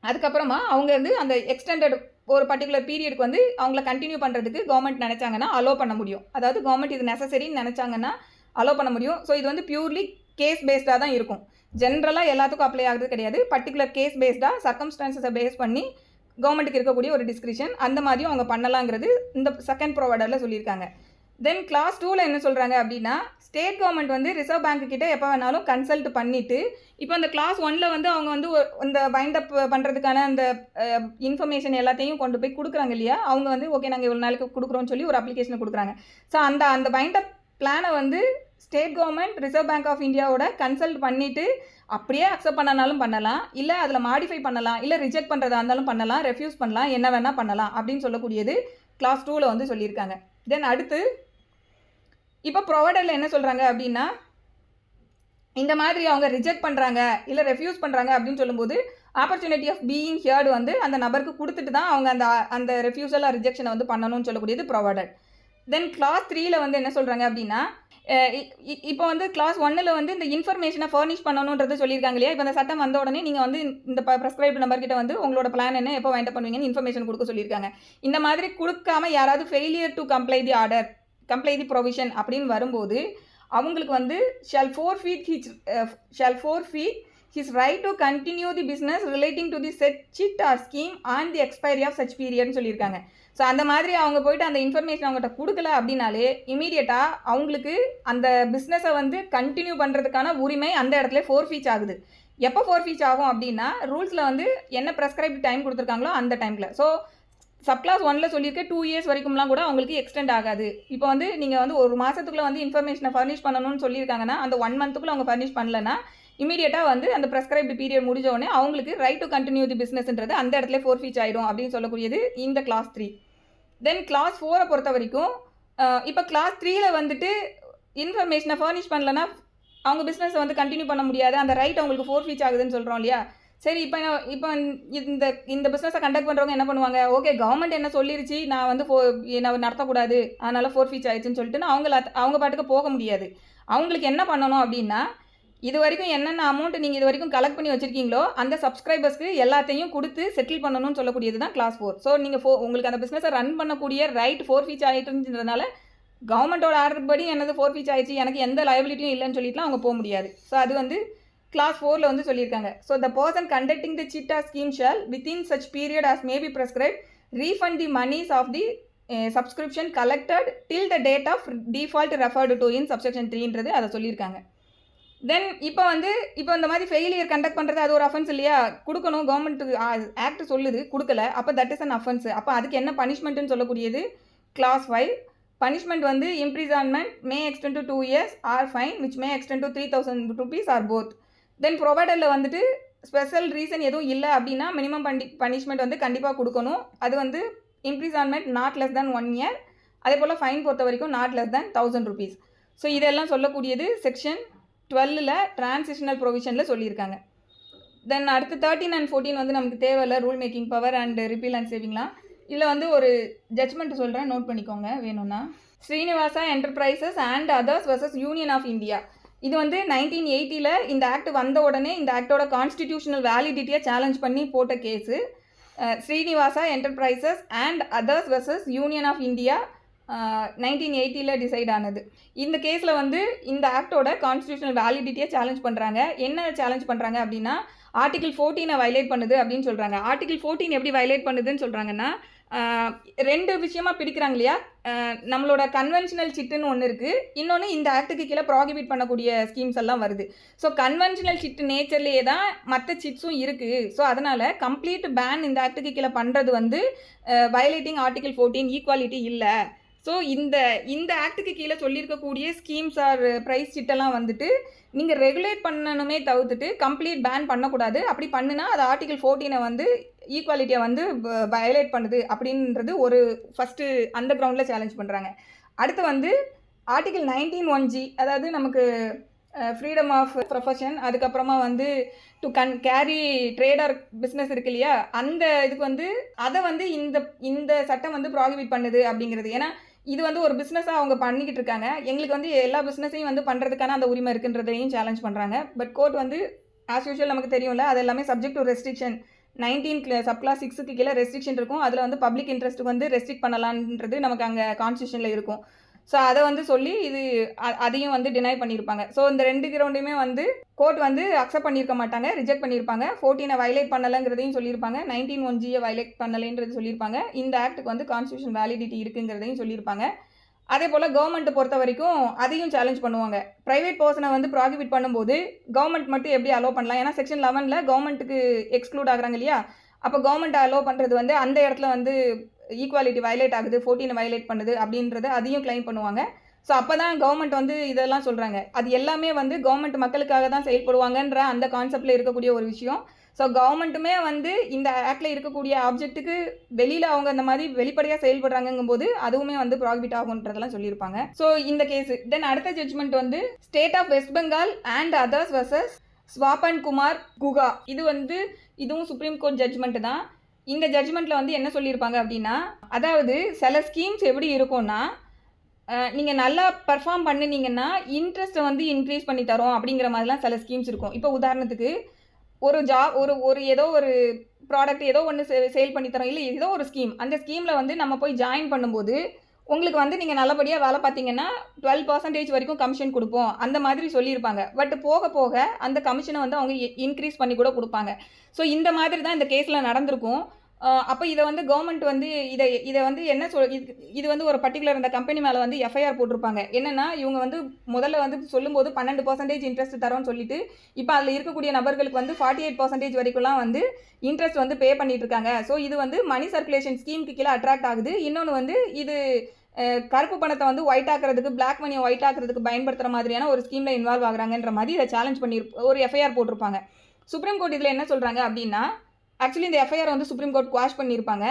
Speaker 1: அதுக்கப்புறமா அவங்க வந்து அந்த எக்ஸ்டெண்டட் ஒரு பர்டிகுலர் பீரியடுக்கு வந்து அவங்கள கண்டினியூ பண்ணுறதுக்கு கவர்மெண்ட் நினச்சாங்கன்னா அலோவ் பண்ண முடியும். அதாவது கவர்மெண்ட் இது நெசசரின்னு நினச்சாங்கன்னா அலோவ் பண்ண முடியும். ஸோ இது வந்து பியூர்லி கேஸ் பேஸ்டாக தான் இருக்கும். ஜென்ரலாக எல்லாத்துக்கும் அப்ளை ஆகுறது கிடையாது. பர்டிகுலர் கேஸ் பேஸ்டாக சர்க்கம்ஸ்டான்சஸை பேஸ் பண்ணி கவர்மெண்ட்டுக்கு இருக்கக்கூடிய ஒரு டிஸ்கிரிப்ஷன் அந்த மாதிரியும் அவங்க பண்ணலாங்கிறது இந்த செகண்ட் ப்ரொவைடரில் சொல்லியிருக்காங்க. தென் கிளாஸ் 2ல் என்ன சொல்கிறாங்க அப்படின்னா, ஸ்டேட் கவர்மெண்ட் வந்து ரிசர்வ் பேங்க்கு கிட்ட எப்போ வேணாலும் கன்சல்ட் பண்ணிவிட்டு, இப்போ அந்த கிளாஸ் 1ல் வந்து அவங்க வந்து இந்த வைண்ட் அப் பண்ணுறதுக்கான அந்த இன்ஃபர்மேஷன் எல்லாத்தையும் கொண்டு போய் கொடுக்குறாங்க இல்லையா. அவங்க வந்து ஓகே நாங்கள் இவ்வளோ நாளைக்கு கொடுக்குறோன்னு சொல்லி ஒரு அப்ளிகேஷனை கொடுக்குறாங்க. ஸோ அந்த வைண்ட் அப் பிளானை வந்து state government reserve bank of இந்தியாவோட கன்சல்ட் பண்ணிவிட்டு அப்படியே அக்செப்ட் பண்ணனாலும் பண்ணலாம், இல்லை அதில் மாடிஃபை பண்ணலாம், இல்லை ரிஜெக்ட் பண்ணுறதா இருந்தாலும் பண்ணலாம், ரெஃப்யூஸ் பண்ணலாம், என்ன வேணால் பண்ணலாம் அப்படின்னு சொல்லக்கூடியது கிளாஸ் 2ல் வந்து சொல்லியிருக்காங்க. தென் அடுத்து இப்போ ப்ரொவைடரில் என்ன சொல்கிறாங்க அப்படின்னா, இந்த மாதிரி அவங்க ரிஜெக்ட் பண்ணுறாங்க இல்லை ரெஃப்யூஸ் பண்ணுறாங்க அப்படின்னு சொல்லும்போது ஆப்பர்ச்சுனிட்டி ஆஃப் பீயிங் ஹியர்டு வந்து அந்த நபருக்கு கொடுத்துட்டு தான் அவங்க அந்த ரெஃப்யூசல் ரிஜெக்ஷனை வந்து பண்ணணும்னு சொல்லக்கூடியது ப்ரொவைடர். தென் கிளாஸ் 3ல் வந்து என்ன சொல்கிறாங்க அப்படின்னா, இப்போ வந்து கிளாஸ் 1ல் வந்து இந்த இன்ஃபர்மேஷனை ஃபர்னிஷ் பண்ணணுன்றது சொல்லியிருக்காங்க இல்லையா. இப்போ அந்த சட்டம் வந்த உடனே நீங்கள் வந்து இந்த ப்ரெஸ்கிரைப்டு நம்பர்கிட்ட வந்து உங்களோட பிளான் என்ன, எப்போ வைண்ட் அப் பண்ணுவீங்கன்னு இன்ஃபர்மேஷன் கொடுக்க சொல்லியிருக்காங்க. இந்த மாதிரி கொடுக்காம யாராவது failure to comply the order, comply the provision அப்படின்னு வரும்போது அவங்களுக்கு வந்து shawl forfeit his right to continue the business relating to the said chit or scheme on the expiry of such period சொல்லியிருக்காங்க. ஸோ அந்த மாதிரி அவங்க போய்ட்டு அந்த இன்ஃபர்மேஷன் அவங்ககிட்ட கொடுக்கல அப்படின்னாலே இமீடியட்டாக அவங்களுக்கு அந்த பிஸ்னஸை வந்து கண்டினியூ பண்ணுறதுக்கான உரிமை அந்த இடத்துல ஃபோர்ஃபீச் ஆகுது. எப்போ ஃபோர்ஃபீச் ஆகும் அப்படின்னா, ரூல்ஸில் வந்து என்ன ப்ரெஸ்கிரைப்டு டைம் கொடுத்துருக்காங்களோ அந்த டைமில். ஸோ சப்கிளாஸ் 1ல் சொல்லியிருக்க 2 இயர்ஸ் வரைக்கும்லாம் கூட அவங்களுக்கு எக்ஸ்டெண்ட் ஆகாது. இப்போ வந்து நீங்கள் வந்து ஒரு மாதத்துக்குள்ளே வந்து இன்ஃபர்மேஷனை ஃபர்னிஷ் பண்ணணும்னு சொல்லியிருக்காங்கன்னா, அந்த 1 மந்த்துக்குள்ளே அவங்க ஃபர்னிஷ் பண்ணலன்னா இமீடியட்டாக வந்து அந்த ப்ரெஸ்கிரைப்டு பீரியட் முடிஞ்ச உடனே அவங்களுக்கு ரைட் டு கண்டினியூ தி பிஸ்னஸ்ன்றது அந்த இடத்துல ஃபோர்ஃபீச் ஆயிடும் அப்படின்னு சொல்லக்கூடியது இந்த கிளாஸ் 3. தென் கிளாஸ் 4 பொறுத்த வரைக்கும் இப்போ கிளாஸ் 3ல் வந்துட்டு இன்ஃபர்மேஷனை ஃபர்னிஷ் பண்ணலன்னா அவங்க பிஸ்னஸை வந்து கண்டினியூ பண்ண முடியாது, அந்த ரைட் அவங்களுக்கு ஃபோர்ஃபீச் ஆகுதுன்னு சொல்கிறோம் இல்லையா. சரி, இப்போ இந்த பிஸ்னஸை கண்டக்ட் பண்ணுறவங்க என்ன பண்ணுவாங்க, ஓகே கவர்மெண்ட் என்ன சொல்லிருச்சு, நான் வந்து நான் நடத்தக்கூடாது அதனால் ஃபோர்ஃபீச் ஆயிடுச்சுன்னு சொல்லிட்டு அவங்க பாட்டுக்கு போக முடியாது. அவங்களுக்கு என்ன பண்ணணும் அப்படின்னா, இது வரைக்கும் என்னென்ன அமௌண்ட் நீங்கள் இது வரைக்கும் கலெக்ட் பண்ணி வச்சுருக்கீங்களோ அந்த சப்ஸ்கிரைபர்ஸ்க்கு எல்லாத்தையும் கொடுத்து செட்டில் பண்ணணும்னு சொல்லக்கூடியது தான் கிளாஸ் 4. ஸோ நீங்கள் உங்களுக்கு அந்த பிஸ்னஸை ரன் பண்ணக்கூடிய ரைட் ஃபோர்ஃபீச் ஆகிட்டுன்றதுனால கவர்மெண்ட்டோட ஆர்டர் படி என்னது ஃபோர்ஃபீச் ஆயிடுச்சு, எனக்கு எந்த லயபிலிட்டியும் இல்லைன்னு சொல்லிட்டுலாம் அவங்க போக முடியாது. ஸோ அது வந்து கிளாஸ் 4ல் வந்து சொல்லியிருக்காங்க. So the person conducting the chit or scheme shall within such period as may be prescribed refund the monies of the subscription collected till the date of default referred to in subsection 3ன்றது அதை சொல்லியிருக்காங்க. தென் இப்போ இந்த மாதிரி ஃபெயிலியர் கண்டக்ட் பண்ணுறது அது ஒரு அஃபென்ஸ் இல்லையா, கொடுக்கணும், கவர்மெண்ட் ஆக்ட் சொல்லுது, கொடுக்கல, அப்போ தட் இஸ் அன் அஃபென்ஸ். அப்போ அதுக்கு என்ன பனிஷ்மெண்ட்டுன்னு சொல்லக்கூடியது கிளாஸ் 5. பனிஷ்மெண்ட் வந்து imprisonment may extend to 2 years or fine which may extend to 3,000 rupees or both. Then ப்ரொவைடரில் வந்துட்டு ஸ்பெஷல் ரீசன் எதுவும் இல்லை அப்படின்னா மினிமம் பனிஷ்மெண்ட் வந்து கண்டிப்பாக கொடுக்கணும். அது வந்து imprisonment not less than 1 year, அதே போல் ஃபைன் பொறுத்த வரைக்கும் not less than 1,000 rupees. So இதெல்லாம் சொல்லக்கூடியது செக்ஷன் 12ல் டிரான்சிஷனல் ப்ரொவிஷனில் சொல்லியிருக்காங்க. தென் அடுத்து 13 and 14 வந்து நமக்கு தேவையில்லை, rule making power and repeal and சேவிங்லாம். இதில் வந்து ஒரு ஜட்ஜ்மெண்ட் சொல்கிறேன், நோட் பண்ணிக்கோங்க வேணும்னா. Srinivasa enterprises and others versus union of India. இது வந்து 1980ல் இந்த ஆக்ட் வந்த உடனே இந்த ஆக்டோட கான்ஸ்டிடியூஷனல் வேலிடிட்டியை சேலஞ்ச் பண்ணி போட்ட case. Srinivasa enterprises and others versus union of India 1980ல் டிசைட் ஆனது. இந்த கேஸில் வந்து இந்த ஆக்டோட கான்ஸ்டிடியூஷனல் வேலிடிட்டியை சேலஞ்ச் பண்ணுறாங்க. என்ன சேலஞ்ச் பண்ணுறாங்க அப்படின்னா, ஆர்டிகிள் 14 வயலேட் பண்ணுது அப்படின்னு சொல்கிறாங்க. ஆர்டிகிள் 14 எப்படி வயலேட் பண்ணுதுன்னு சொல்கிறாங்கன்னா, 2 விஷயமா பிரிக்கிறாங்க இல்லையா? நம்மளோட கன்வென்ஷனல் சிட்டுன்னு ஒன்று இருக்குது, இன்னொன்று இந்த ஆக்டுக்கு கீழே ப்ராகிபிட் பண்ணக்கூடிய ஸ்கீம்ஸ் எல்லாம் வருது. ஸோ கன்வென்ஷனல் சிட்டு நேச்சர்லேயே தான் மற்ற சிட்ஸும் இருக்குது. ஸோ அதனால் கம்ப்ளீட் பேன் இந்த ஆக்டுக்கு கீழே பண்ணுறது வந்து வயலேட்டிங் ஆர்டிகல் 14 ஈக்குவாலிட்டி இல்லை. ஸோ இந்த ஆக்டுக்கு கீழே சொல்லியிருக்கக்கூடிய ஸ்கீம்ஸ் ஆர் ப்ரைஸ் சிட்டெல்லாம் வந்துட்டு நீங்கள் ரெகுலேட் பண்ணணுமே தவிர்த்துட்டு கம்ப்ளீட் பேன் பண்ணக்கூடாது. அப்படி பண்ணுனா அது ஆர்டிகல் 14 வந்து ஈக்குவாலிட்டியை வந்து வயலேட் பண்ணுது அப்படின்றது ஒரு ஃபஸ்ட்டு அந்த கிரவுண்டில் சேலஞ்ச் பண்ணுறாங்க. அடுத்து வந்து ஆர்டிகல் 19(1)G, அதாவது நமக்கு ஃப்ரீடம் ஆஃப் ப்ரொஃபஷன், அதுக்கப்புறமா வந்து to carry trade R business இருக்கு இல்லையா, அந்த இதுக்கு வந்து அதை வந்து இந்த சட்டம் வந்து ப்ராகிபிட் பண்ணுது அப்படிங்கிறது. ஏன்னா இது வந்து ஒரு பிஸ்னஸாக அவங்க பண்ணிக்கிட்டு இருக்காங்க, எங்களுக்கு வந்து எல்லா பிஸ்னஸையும் வந்து பண்ணுறதுக்கான அந்த உரிமை இருக்குன்றதையும் சேலஞ்ச் பண்ணுறாங்க. பட் கோர்ட் வந்து ஆஸ் யூஷுவல் நமக்கு தெரியும்ல, அது எல்லாமே சப்ஜெக்ட் டு ரெஸ்ட்ரிக்ஷன். 19 சப்க்ளாஸ் 6க்கு கீழே ரெஸ்ட்ரிக்ஷன் இருக்கும். அதில் வந்து பப்ளிக் இன்ட்ரெஸ்ட்டுக்கு வந்து ரெஸ்ட்ரிக்ட் பண்ணலான்றது நமக்கு அங்கே கான்ஸ்டியூஷனில் இருக்கும். ஸோ அதை வந்து சொல்லி இது அதையும் வந்து டினை பண்ணியிருப்பாங்க. ஸோ இந்த 2 கிரவுண்டையுமே வந்து கோர்ட் வந்து அக்செப்ட் பண்ணியிருக்க மாட்டாங்க, ரிஜெக்ட் பண்ணியிருப்பாங்க. 14 வயலேட் பண்ணலைங்கிறதையும் சொல்லியிருப்பாங்க, 19(1)G வயலேட் பண்ணலைன்றது சொல்லியிருப்பாங்க. இந்த ஆக்டுக்கு வந்து கான்ஸ்டியூஷன் வேலிடிட்டி இருக்குங்கிறதையும் சொல்லியிருப்பாங்க. அதே போல் கவர்மெண்ட்டை பொறுத்த வரைக்கும் அதையும் சேலஞ்ச் பண்ணுவாங்க. ப்ரைவேட் பர்சனை வந்து ப்ராகிபிட் பண்ணும்போது கவர்மெண்ட் மட்டும் எப்படி அலோவ் பண்ணலாம்? ஏன்னா செக்ஷன் 11 கவர்மெண்ட்டுக்கு எக்ஸ்க்ளூட் ஆகுறாங்க இல்லையா? அப்போ கவர்மெண்ட் அலோவ் பண்ணுறது வந்து அந்த இடத்துல வந்து ஈக்குவாலிட்டி வயலேட் ஆகுது, 14 வயலேட் பண்ணுது அப்படின்றத அதையும் கிளைம் பண்ணுவாங்க. ஸோ அப்போ தான் கவர்மெண்ட் வந்து இதெல்லாம் சொல்கிறாங்க. அது எல்லாமே வந்து கவர்மெண்ட் மக்களுக்காக தான் செயல்படுவாங்கன்ற அந்த கான்செப்டில் இருக்கக்கூடிய ஒரு விஷயம். ஸோ கவர்மெண்ட்டுமே வந்து இந்த ஆக்டில் இருக்கக்கூடிய ஆப்ஜெக்ட்டுக்கு வெளியில் அவங்க அந்த மாதிரி வெளிப்படையாக செயல்படுறாங்கங்கும்போது அதுவுமே வந்து ப்ராகிபிட் ஆகுன்றதெல்லாம் சொல்லியிருப்பாங்க. ஸோ இந்த கேஸு தென் அடுத்த ஜட்ஜ்மெண்ட் வந்து state of West Bengal and others versus Swapan Kumar Guha. இது வந்து இதுவும் சுப்ரீம் கோர்ட் ஜட்ஜ்மெண்ட் தான். இந்த ஜட்ஜ்மெண்ட்டில் வந்து என்ன சொல்லியிருப்பாங்க அப்படின்னா, அதாவது சில ஸ்கீம்ஸ் எப்படி இருக்கும்னா, நீங்கள் நல்லா பர்ஃபார்ம் பண்ணினீங்கன்னா இன்ட்ரெஸ்ட்டை வந்து இன்க்ரீஸ் பண்ணி தரோம் அப்படிங்கிற மாதிரிலாம் சில ஸ்கீம்ஸ் இருக்கும். இப்போ உதாரணத்துக்கு ஒரு ஒரு ஏதோ ஒரு ப்ராடக்ட் ஏதோ ஒன்று சேல் பண்ணி தரோம், இல்லை ஏதோ ஒரு ஸ்கீம், அந்த ஸ்கீமில் வந்து நம்ம போய் ஜாயின் பண்ணும்போது உங்களுக்கு வந்து நீங்கள் நல்லபடியாக வேலை பார்த்தீங்கன்னா 12% வரைக்கும் கமிஷன் கொடுப்போம் அந்த மாதிரி சொல்லியிருப்பாங்க. பட் போக போக அந்த கமிஷனை வந்து அவங்க இன்க்ரீஸ் பண்ணி கூட கொடுப்பாங்க. ஸோ இந்த மாதிரி தான் இந்த கேஸில் நடந்திருக்கும். அப்போ இதை வந்து கவர்மெண்ட் வந்து இதை வந்து என்ன இது வந்து ஒரு பர்டிகுலர் இந்த கம்பெனி மேலே வந்து எஃப்ஐஆர் போட்டிருப்பாங்க. என்னென்னா இவங்க வந்து முதல்ல வந்து சொல்லும்போது 12% இன்ட்ரெஸ்ட் தரோன்னு சொல்லிட்டு இப்போ அதில் இருக்கக்கூடிய நபர்களுக்கு வந்து 48% வரைக்கும்லாம் வந்து இன்ட்ரெஸ்ட் வந்து பே பண்ணிட்டு இருக்காங்க. ஸோ இது வந்து மணி சர்க்குலேஷன் ஸ்கீமுக்கு கீழே அட்ராக்ட் ஆகுது. இன்னொன்று வந்து இது கருப்பு பணத்தை வந்து ஒயிட் ஆக்குறதுக்கு, பிளாக் மணியை ஒயிட் ஆக்குறதுக்கு பயன்படுத்துகிற மாதிரியான ஒரு ஸ்கீமில் இன்வால்வ் ஆகுறாங்கன்ற மாதிரி இதை சேலஞ்ச் பண்ணி ஒரு எஃப்ஐஆர் போட்டிருப்பாங்க. சுப்ரீம் கோர்ட் இதில் என்ன சொல்கிறாங்க அப்படின்னா, ஆக்சுவலி இந்த எஃப்ஐஆர் வந்து சுப்ரீம் கோர்ட் குவாஷ் பண்ணியிருப்பாங்க.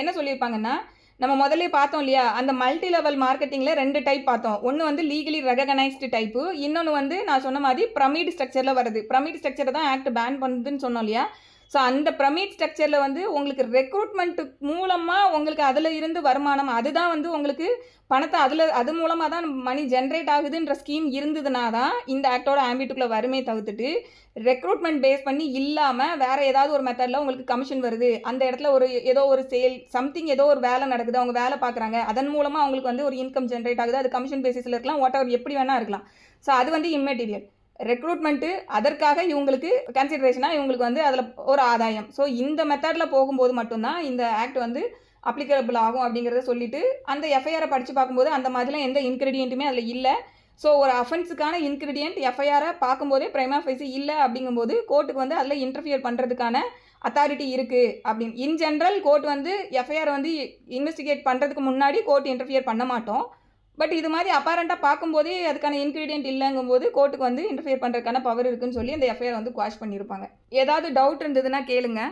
Speaker 1: என்ன சொல்லியிருப்பாங்கன்னா, நம்ம முதல்ல பார்த்தோம் இல்லையா, அந்த மல்டி லெவல் மார்க்கெட்டிங்கில் 2 டைப் பார்த்தோம். ஒன்று வந்து லீகலி ரெகனைஸ்டு டைப்பு, இன்னொன்று வந்து நான் சொன்ன மாதிரி பிரமிட் ஸ்ட்ரக்சரில் வருது. பிரமிட் ஸ்ட்ரக்சரை தான் ஆக்ட் பேன் பண்ணுதுன்னு சொன்னோம் இல்லையா. ஸோ அந்த பிரமிட் ஸ்ட்ரக்சரில் வந்து உங்களுக்கு ரெக்ரூட்மெண்ட்டு மூலமாக உங்களுக்கு அதில் இருந்து வருமானம், அதுதான் வந்து உங்களுக்கு பணத்தை அது மூலமாக தான் மணி ஜென்ரேட் ஆகுதுன்ற ஸ்கீம் இருந்ததுனா தான் இந்த ஆக்டோட ஆம்பிட்டுக்குள்ளே வருமே தவிர்த்துட்டு ரெக்ரூட்மெண்ட் பேஸ் பண்ணி இல்லாமல் வேறு ஏதாவது ஒரு மெத்தடில் உங்களுக்கு கமிஷன் வருது, அந்த இடத்துல ஏதோ ஒரு சேல் சம்திங் ஏதோ ஒரு வேலை நடக்குது, அவங்க வேலை பார்க்குறாங்க, அதன் மூலமாக அவங்களுக்கு வந்து ஒரு இன்கம் ஜென்ரேட் ஆகுது, அது கமிஷன் பேசிஸில் இருக்கலாம், வாட் எவர் எப்படி வேணால் இருக்கலாம். ஸோ அது வந்து இம்மெட்டீரியல். ரெக்ரூட்மெண்ட்டு அதற்காக இவங்களுக்கு கன்சிடரேஷனாக இவங்களுக்கு வந்து அதில் ஒரு ஆதாயம். ஸோ இந்த மெத்தடில் போகும்போது மட்டும்தான் இந்த ஆக்ட் வந்து அப்ளிகபிள் ஆகும் அப்படிங்கிறத சொல்லிவிட்டு அந்த எஃப்ஐஆரை படித்து பார்க்கும்போது அந்த மாதிரிலாம் எந்த இன்க்ரீடியண்ட்டுமே அதில் இல்லை. ஸோ ஒரு அஃபென்ஸுக்கான இன்க்ரீடியன்ட் எஃப்ஐஆரை பார்க்கும்போதே பிரைமா ஃபேசி இல்லை அப்படிங்கும்போது கோர்ட்டுக்கு வந்து அதில் இன்டர்ஃபியர் பண்ணுறதுக்கான அத்தாரிட்டி இருக்குது அப்படின்னு. இன் ஜென்ரல் கோர்ட் வந்து எஃப்ஐஆர் வந்து இன்வெஸ்டிகேட் பண்ணுறதுக்கு முன்னாடி கோர்ட் இன்டர்ஃபியர் பண்ண மாட்டோம். பட் இது மாதிரி அப்பாரண்ட்டாக பார்க்கும்போதே அதுக்கான இன்க்ரீடியன்ட் இல்லைங்கும்போது கோர்ட்டுக்கு வந்து இன்டர்ஃபியர் பண்ணுறதுக்கான பவர் இருக்குன்னு சொல்லி அந்த எஃப்ஐஆர் வந்து குவாஷ் பண்ணியிருப்பாங்க. ஏதாவது டவுட் இருந்ததுன்னா கேளுங்க.